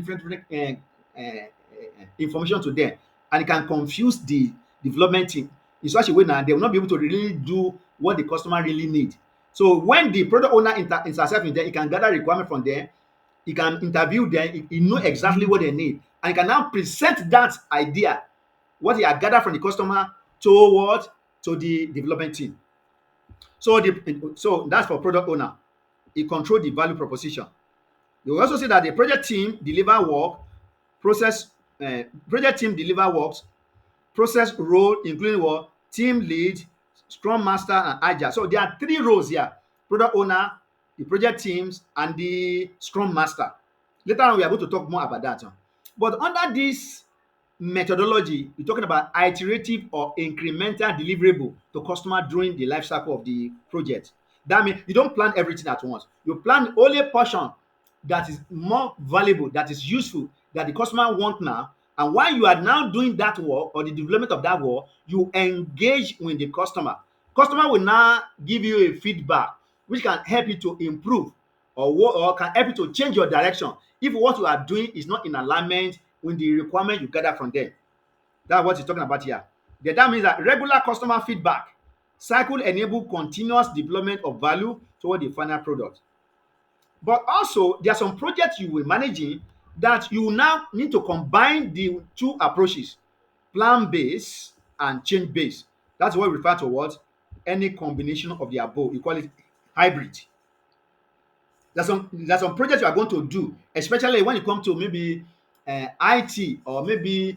information to them, and it can confuse the development team in such a way that they will not be able to really do what the customer really need. So when the product owner intercept with them, he can gather requirement from them, he can interview them, he know exactly what they need, and he can now present that idea, what he had gathered from the customer, to what, to the development team. So that's for product owner. He control the value proposition. You will also see that the project team deliver work, process project team deliver works, process role including what, team lead, scrum master, and agile. So there are three roles here: product owner, the project teams, and the scrum master. Later on we are going to talk more about that. But under this methodology, we're talking about iterative or incremental deliverable to customer during the life cycle of the project. That means you don't plan everything at once. You plan only a portion that is more valuable, that is useful, that the customer want now. And while you are now doing that work or the development of that work, you engage with the customer. Customer will now give you a feedback which can help you to improve, or can help you to change your direction if what you are doing is not in alignment with the requirement you gather from them. That's what he's talking about here. Then that means that regular customer feedback cycle enable continuous development of value toward the final product. But also, there are some projects you will managing that you now need to combine the two approaches, plan based and change based. That's what we refer to what, any combination of the above. You call it hybrid. There's some projects you are going to do, especially when it comes to maybe IT, or maybe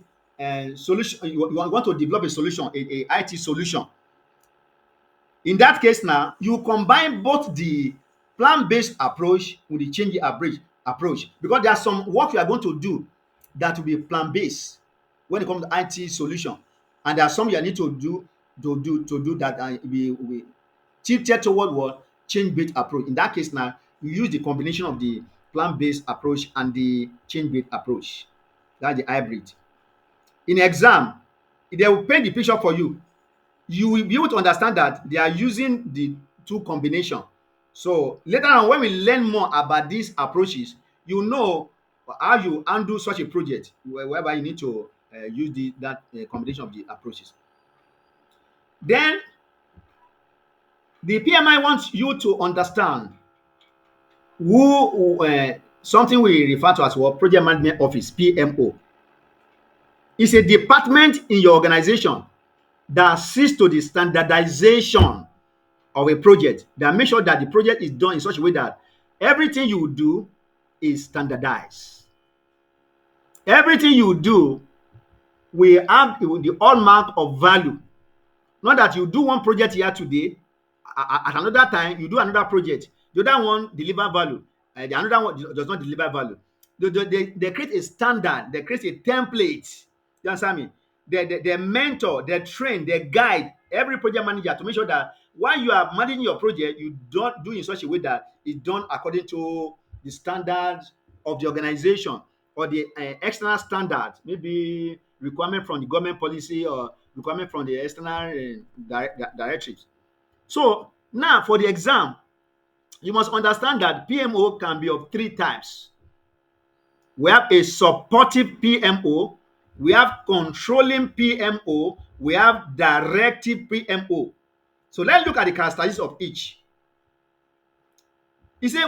solution. You want to develop a solution, a IT solution. In that case now, you combine both the plan-based approach with the change approach, because there are some work you are going to do that will be plan-based when it comes to IT solution, and there are some you need to do that and be tilted toward what, change-based approach. In that case now, you use the combination of the plan-based approach and the change-based approach. That's the hybrid. In exam, they will paint the picture for you. You will be able to understand that they are using the two combination. So later on, when we learn more about these approaches, you know how you handle such a project whereby you need to use that combination of the approaches. Then the PMI wants you to understand something we refer to as what, project management office, PMO. Is a department in your organization that assists to the standardization of a project, that make sure that the project is done in such a way that everything you do is standardized. Everything you do will have the hallmark of value. Not that you do one project here today, at another time you do another project, the other one deliver value, the another one does not deliver value. They create a standard, they create a template. You understand me? They mentor, they train, they guide every project manager to make sure that while you are managing your project, you don't do in such a way that it's done according to the standards of the organization, or the external standard, maybe requirement from the government policy, or requirement from the external directives. So now for the exam, you must understand that PMO can be of three types. We have a supportive PMO, we have controlling PMO, we have directive PMO. So let's look at the characteristics of each. You say,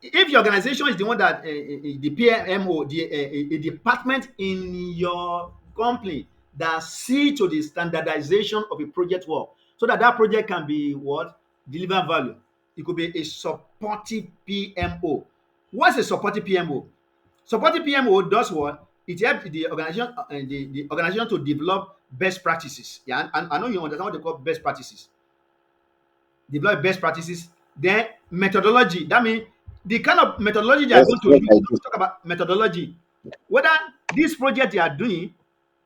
if your organization is the one that the PMO, a department in your company that see to the standardization of a project work, so that that project can be what, deliver value. It could be a supportive PMO. What's a supportive PMO? Supportive PMO does what? It helps the organization, the organization to develop best practices. Yeah, and I know you understand what they call best practices. Develop best practices. Then methodology. That means the kind of methodology they are Yes, going to yes, use. I do. Let's talk about methodology. Whether this project they are doing,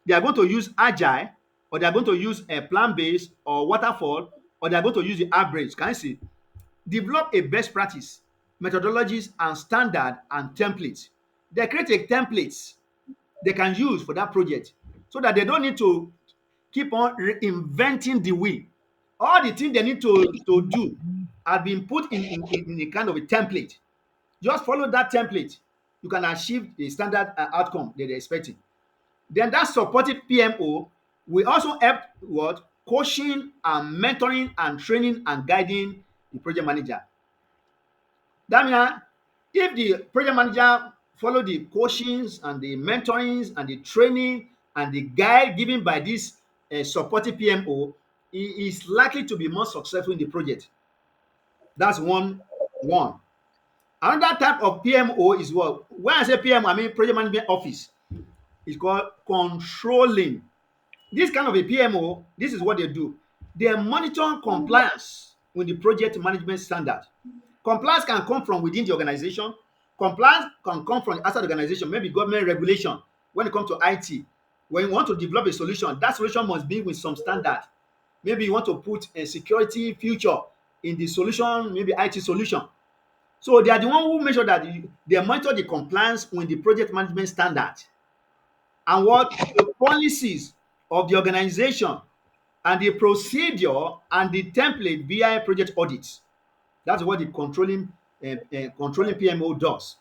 they are going to use agile, or they are going to use a plan based or waterfall, or they are going to use the average. Can you see? Develop a best practice, methodologies and standard and templates. They create a templates they can use for that project so that they don't need to keep on reinventing the wheel. All the things they need to do have been put in a kind of a template. Just follow that template. You can achieve the standard outcome that they're expecting. Then that supportive PMO will also help what? Coaching and mentoring and training and guiding the project manager. That means if the project manager follow the coachings and the mentorings and the training and the guide given by this supportive PMO, he is likely to be more successful in the project. That's one. Another type of PMO is what? When I say PMO, I mean project management office. It's called controlling. This kind of a PMO, this is what they do. They monitor compliance with the project management standard. Compliance can come from within the organization. Compliance can come from outside the organization, maybe government regulation when it comes to IT. When you want to develop a solution, that solution must be with some standard. Maybe you want to put a security feature in the solution, maybe IT solution. So they are the one who make sure that they monitor the compliance with the project management standard and what the policies of the organization and the procedure and the template via project audits. That's what the controlling PMO does.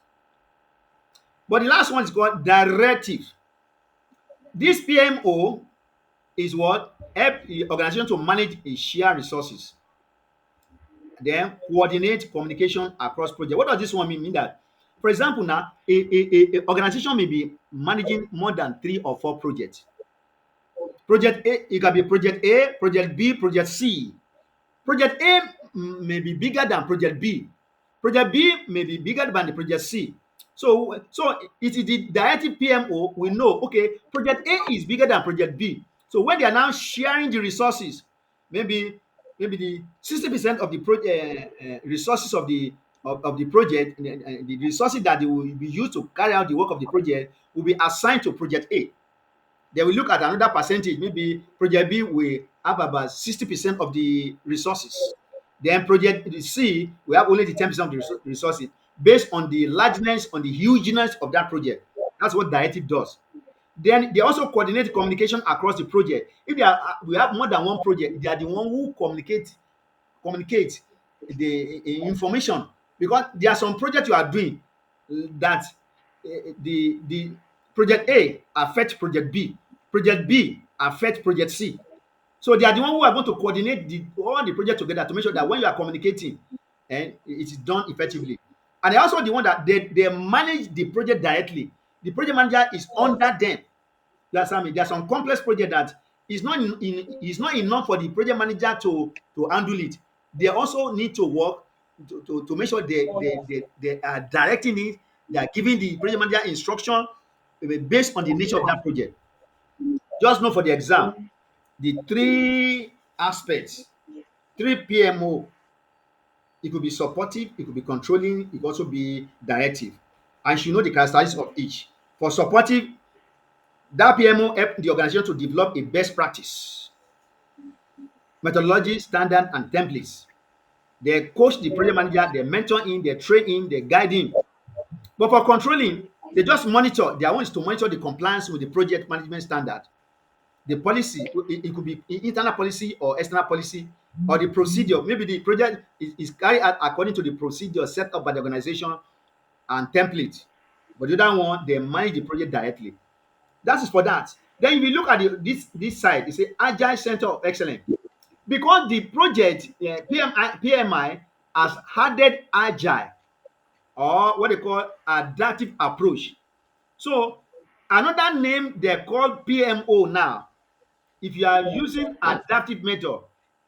But the last one is called directive. This PMO is what help the organization to manage its share resources, then coordinate communication across projects. What does this one mean? Mean that, for example, now a organization may be managing more than 3 or 4 projects. Project A, it can be project A, project B, project C. Project A may be bigger than project B. Project B may be bigger than the project C. So it is the directive PMO we know, okay, project A is bigger than project B. So when they are now sharing the resources, maybe the 60% of the resources of the project, the resources that they will be used to carry out the work of the project will be assigned to project A. They will look at another percentage. Maybe project B will have about 60% of the resources. Then project C will have only the 10% of the resources based on the largeness, on the hugeness of that project. That's what directive does. Then they also coordinate communication across the project. If they are, we have more than one project, they are the one who communicate the information, because there are some projects you are doing that the project A affect project B, project B affect project C. So they are the one who are going to coordinate all the project together to make sure that when you are communicating and it is done effectively. And they are also the one that they manage the project directly. The project manager is under them. You understand me? There are some complex project that is not enough for the project manager to handle it. They also need to work to make sure they are directing it. They are giving the project manager instruction based on the nature of that project. Just know for the exam, the three aspects, three PMO. It could be supportive, it could be controlling, it could also be directive. And you know the characteristics of each. For supportive, that PMO help the organization to develop a best practice, methodology, standard, and templates. They coach the project manager, they mentor him, they train him, they guide him. But for controlling, they just monitor. Their own is to monitor the compliance with the project management standard, the policy. It could be internal policy or external policy, or the procedure. Maybe the project is carried out according to the procedure set up by the organization and template. But the other one, they manage the project directly. That is for that. Then if you look at this side, it's a agile center of excellence. Because the project PMI has added agile, or what they call adaptive approach. So another name they call PMO now. If you are using adaptive method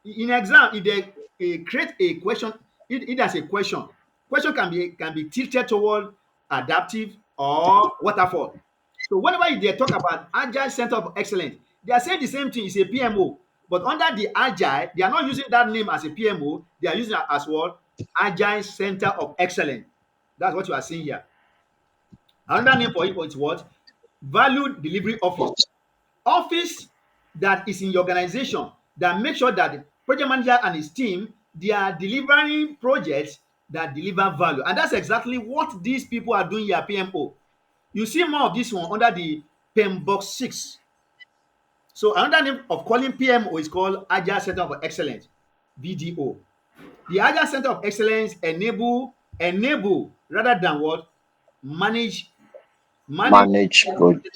in exam, if they create a question, it has a question. question can be tilted toward adaptive or waterfall. So whenever they talk about agile center of excellence, they are saying the same thing. It's a PMO, but under the agile, they are not using that name as a PMO. They are using it as what? Agile center of excellence. That's what you are seeing here. Another name for it is what? Value delivery office. Office that is in your organization that make sure that the project manager and his team, they are delivering projects that deliver value. And that's exactly what these people are doing here, PMO. You see more of this one under the PMBOK 6. So another name of calling PMO is called Agile Center of Excellence, VDO. The Agile Center of Excellence enable rather than what? Manage manage Manage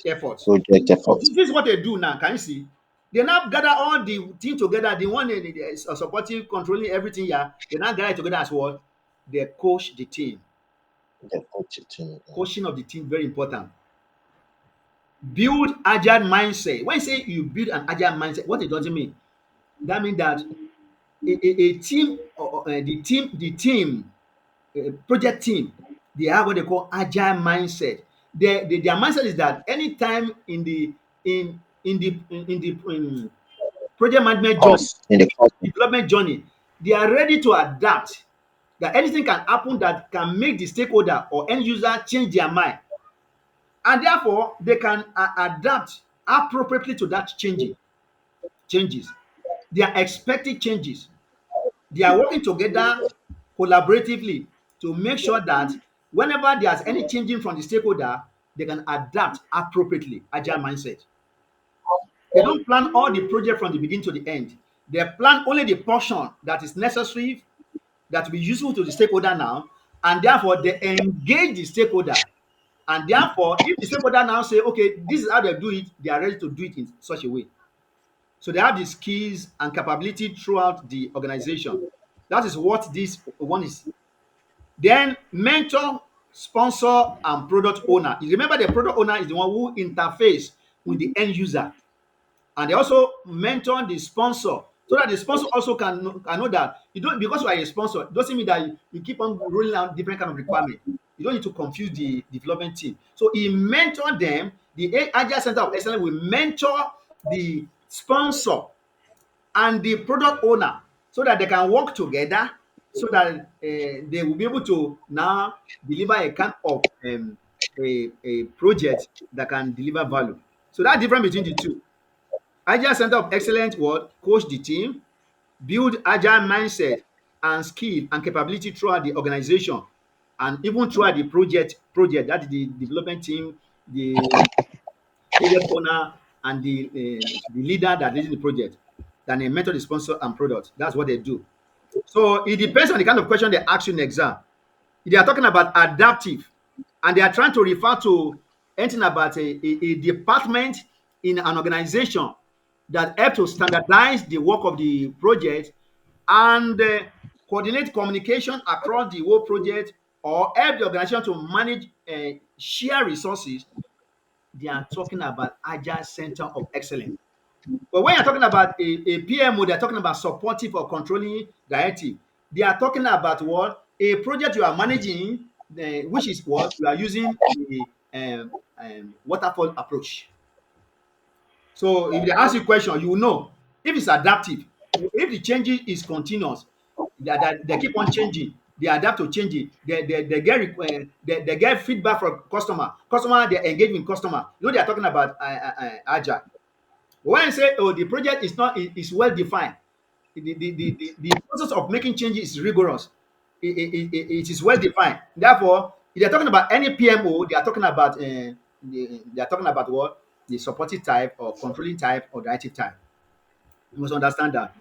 efforts. project So efforts. this is what they do now. Can you see? They now gather all the team together. The one that is supporting, controlling everything here. They now gather it together as what? They coach the team. The budgeting. Coaching of the team very important. Build agile mindset. When you say you build an agile mindset, what it doesn't mean? That means that a team, the team, project team, they have what they call agile mindset. Their mindset is that anytime in the project management journey, Course in the course. development journey, they are ready to adapt. That anything can happen that can make the stakeholder or end user change their mind, and therefore they can adapt appropriately to that changes. They are expected changes. They are working together collaboratively to make sure that whenever there's any changing from the stakeholder, they can adapt appropriately. Agile mindset. They don't plan all the project from the beginning to the end. They plan only the portion that is necessary, that will be useful to the stakeholder now, and therefore they engage the stakeholder. And therefore, if the stakeholder now say, okay, this is how they do it, they are ready to do it in such a way. So they have the skills and capability throughout the organization. That is what this one is. Then mentor, sponsor, and product owner. You remember the product owner is the one who interface with the end user. And they also mentor the sponsor so that the sponsor also can know that you don't, because you are a sponsor, it doesn't mean that you keep on rolling out different kind of requirement. You don't need to confuse the development team. So he mentor them. The Agile Center of Excellence will mentor the sponsor and the product owner so that they can work together, so that they will be able to now deliver a kind of a project that can deliver value. So that's different between the two. Agile Center of Excellence will coach the team, build agile mindset and skill and capability throughout the organization, and even throughout the project that is the development team, the project owner, and the leader that leads the project. Then they mentor the sponsor and product. That's what they do. So it depends on the kind of question they ask you in the exam. If they are talking about adaptive, and they are trying to refer to anything about a department in an organization that help to standardize the work of the project and coordinate communication across the whole project, or help the organization to manage share resources, they are talking about agile center of excellence. But when you're talking about a PMO, they're talking about supportive or controlling directive. They are talking about what? A project you are managing, which is what? You are using the waterfall approach. So if they ask you a question, you will know if it's adaptive. If the changes is continuous, they keep on changing. They adapt to changing. They get they get feedback from customer. Customer, they engage with customer. You know they are talking about agile. When I say, oh, the project is not is well defined, the process of making changes is rigorous. It is well defined. Therefore, if they're talking about any PMO, they are talking about they are talking about what? The supportive type or controlling type or directive type. You must understand that.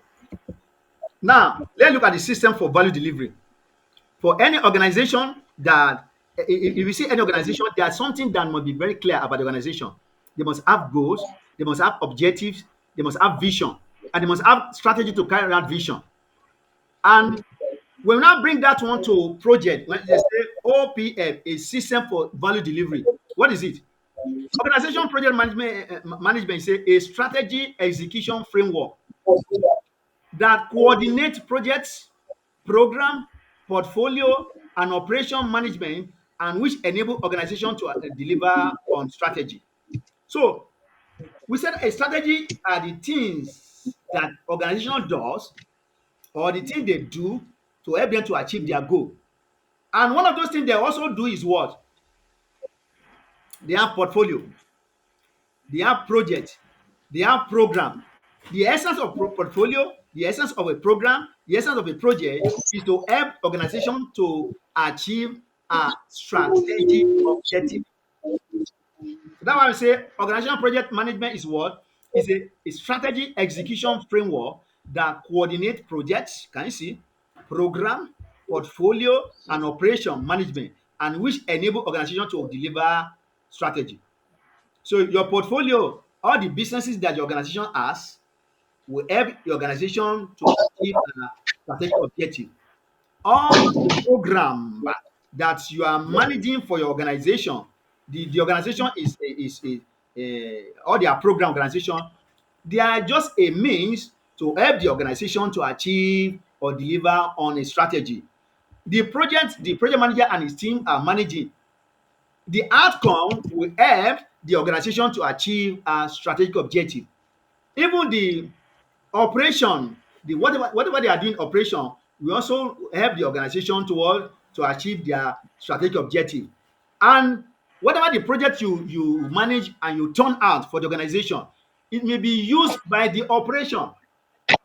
Now, let's look at the system for value delivery. For any organization that, if you see any organization, there's something that must be very clear about the organization. They must have goals, they must have objectives, they must have vision, and they must have strategy to carry out vision. And when we now bring that one to project, when they say OPF, a system for value delivery, what is it? Organization project management is a strategy execution framework that coordinates projects, program, portfolio, and operation management, and which enable organization to deliver on strategy. So we said a strategy are the things that organization does or the thing they do to help them to achieve their goal. And one of those things they also do is what? They have portfolio, they have project, they have program. The essence of portfolio, the essence of a program, the essence of a project is to help organization to achieve a strategic objective. So that's why I say organizational project management is what? Is a strategy execution framework that coordinate projects, can you see? Program, portfolio, and operation management, and which enable organization to deliver strategy. So your portfolio, all the businesses that your organization has, will help the organization to achieve a strategic objective. All the program that you are managing for your organization, the organization all their program organization, they are just a means to help the organization to achieve or deliver on a strategy. The project manager and his team are managing. The outcome will help the organization to achieve a strategic objective. Even the operation, the whatever they are doing operation, will also help the organization to achieve their strategic objective. And whatever the project you manage and you turn out for the organization, it may be used by the operation.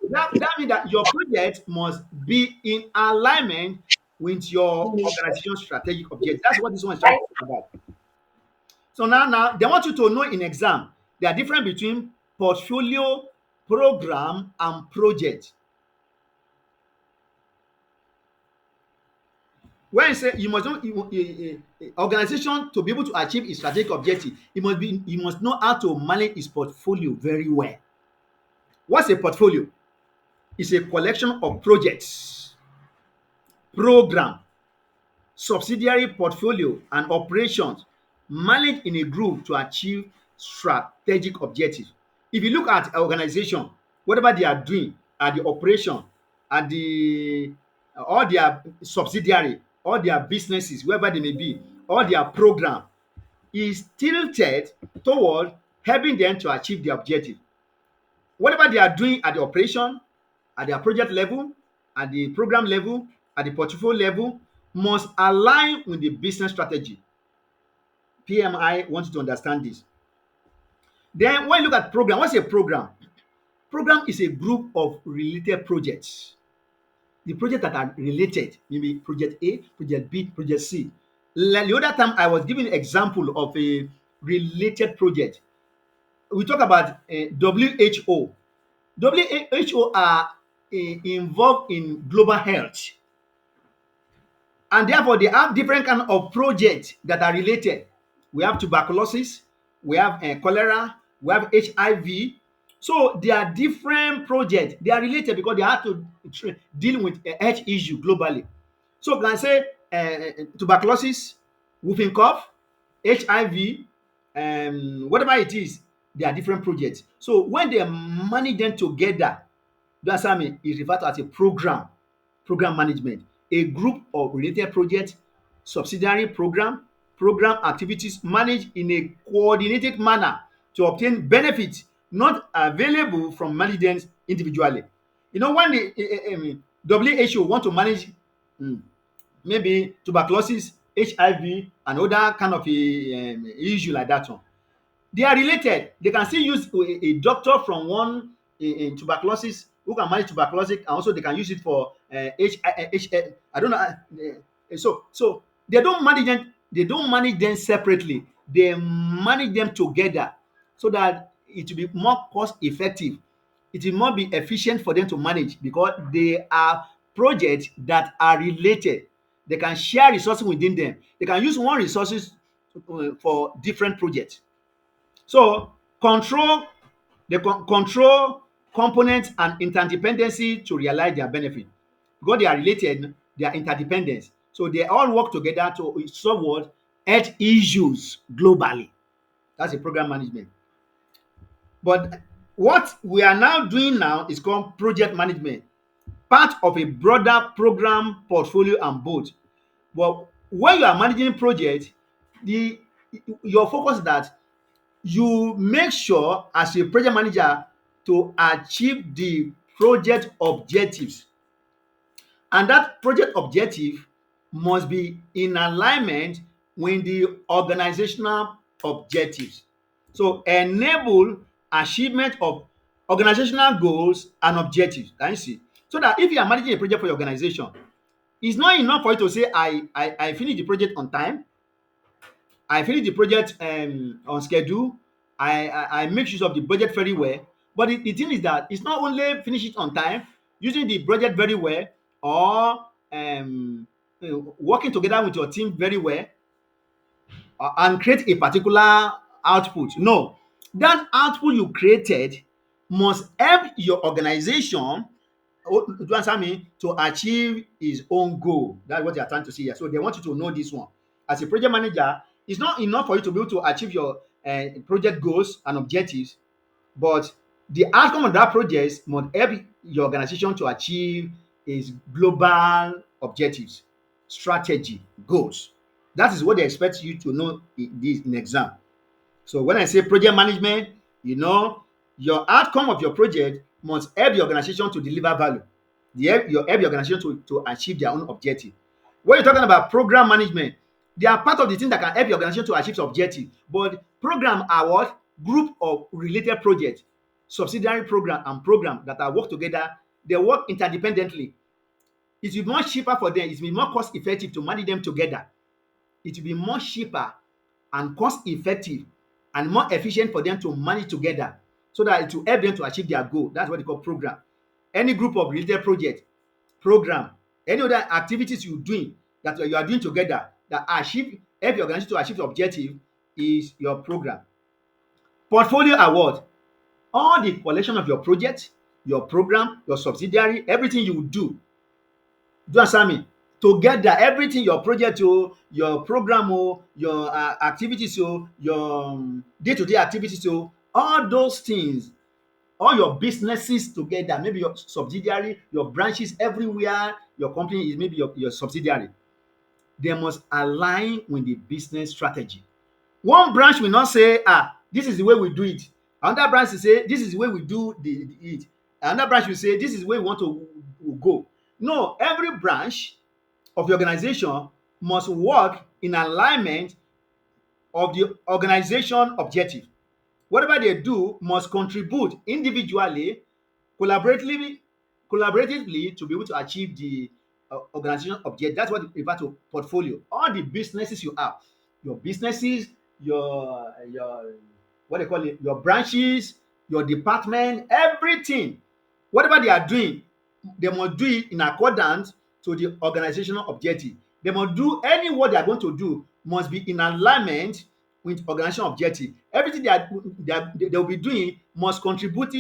That means that your project must be in alignment with your organization's strategic objective. That's what this one is trying to talk about. So now they want you to know in exam there are difference between portfolio, program, and project. When you say you must know organization to be able to achieve its strategic objective, it must know how to manage its portfolio very well. What's a portfolio? It's a collection of projects, program, subsidiary portfolio, and operations managed in a group to achieve strategic objectives. If you look at organization, whatever they are doing at the operation, at the all their subsidiary, all their businesses, wherever they may be, all their program is tilted toward helping them to achieve the objective. Whatever they are doing at the operation, at their project level, at the program level, at the portfolio level, must align with the business strategy. PMI wants you to understand this. Then when you look at program, what's a program? Program is a group of related projects. The projects that are related, maybe project A, project B, project C. Like the other time I was giving an example of a related project. We talk about WHO. WHO are involved in global health, and therefore they have different kind of projects that are related. We have tuberculosis, we have cholera, we have HIV. So they are different projects. They are related because they have to deal with health issue globally. So can I say tuberculosis, whooping cough, HIV, whatever it is, they are different projects. So when they manage them together, that's what I mean, is referred to as a program management, a group of related projects, subsidiary program activities managed in a coordinated manner to obtain benefits not available from management individually. You know, when the WHO want to manage um maybe tuberculosis, HIV, and other kind of issue like that one, they are related. They can still use a doctor from one tuberculosis who can manage tuberculosis, and also they can use it for I don't know. So they don't manage them. They don't manage them separately. They manage them together so that it will be more cost effective. It will more be efficient for them to manage because they are projects that are related. They can share resources within them. They can use one resources for different projects. So control components and interdependency to realize their benefit. Because they are related, they are interdependent. So they all work together to solve what? Health issues globally. That's a program management. But what we are now doing now is called project management, part of a broader program portfolio and both. But when you are managing project, the your focus is that you make sure as a project manager to achieve the project objectives, and that project objective must be in alignment with the organizational objectives. So enable achievement of organizational goals and objectives. Can you see? So that if you are managing a project for your organization, it's not enough for you to say I finish the project on time, I finish the project on schedule. I make use of the budget very well. But the thing is that it's not only finish it on time, using the budget very well, or working together with your team very well, and create a particular output. No, that output you created must help your organization, do you understand me, to achieve his own goal. That's what they are trying to say here. So they want you to know this one. As a project manager, it's not enough for you to be able to achieve your project goals and objectives, but the outcome of that project must help your organization to achieve its global objectives, strategy, goals. That is what they expect you to know in this in exam. So when I say project management, you know, your outcome of your project must help the organization to deliver value. Help the organization to achieve their own objective. When you're talking about program management, they are part of the thing that can help your organization to achieve objective. But program are what? Group of related projects, subsidiary program and program that are work together. They work interdependently. It will be much cheaper for them. It will be more cost effective to manage them together. It will be more cheaper and cost effective and more efficient for them to manage together, so that it will help them to achieve their goal. That's what they call program. Any group of related project, program, any other activities you doing that you are doing together that achieve help your organization to achieve the objective is your program. Portfolio award, all the collection of your project, your program, your subsidiary, everything you do you understand me? Together, everything, your project, your program, your activities, your day-to-day activities, all those things, all your businesses together, maybe your subsidiary, your branches everywhere, your company is maybe your subsidiary. They must align with the business strategy. One branch will not say, this is the way we do it. Another branch will say, this is the way we do it. Another branch will say, this is the way we want to go. No, every branch of the organization must work in alignment of the organization objective. Whatever they do must contribute individually, collaboratively, collaboratively to be able to achieve the organization objective. That's what they refer to portfolio. All the businesses you have, your businesses, your what they call it, your branches, your department, everything, whatever they are doing, they must do it in accordance to the organizational objective. They must do any what they are going to do must be in alignment with organizational objective. Everything they will be doing must contribute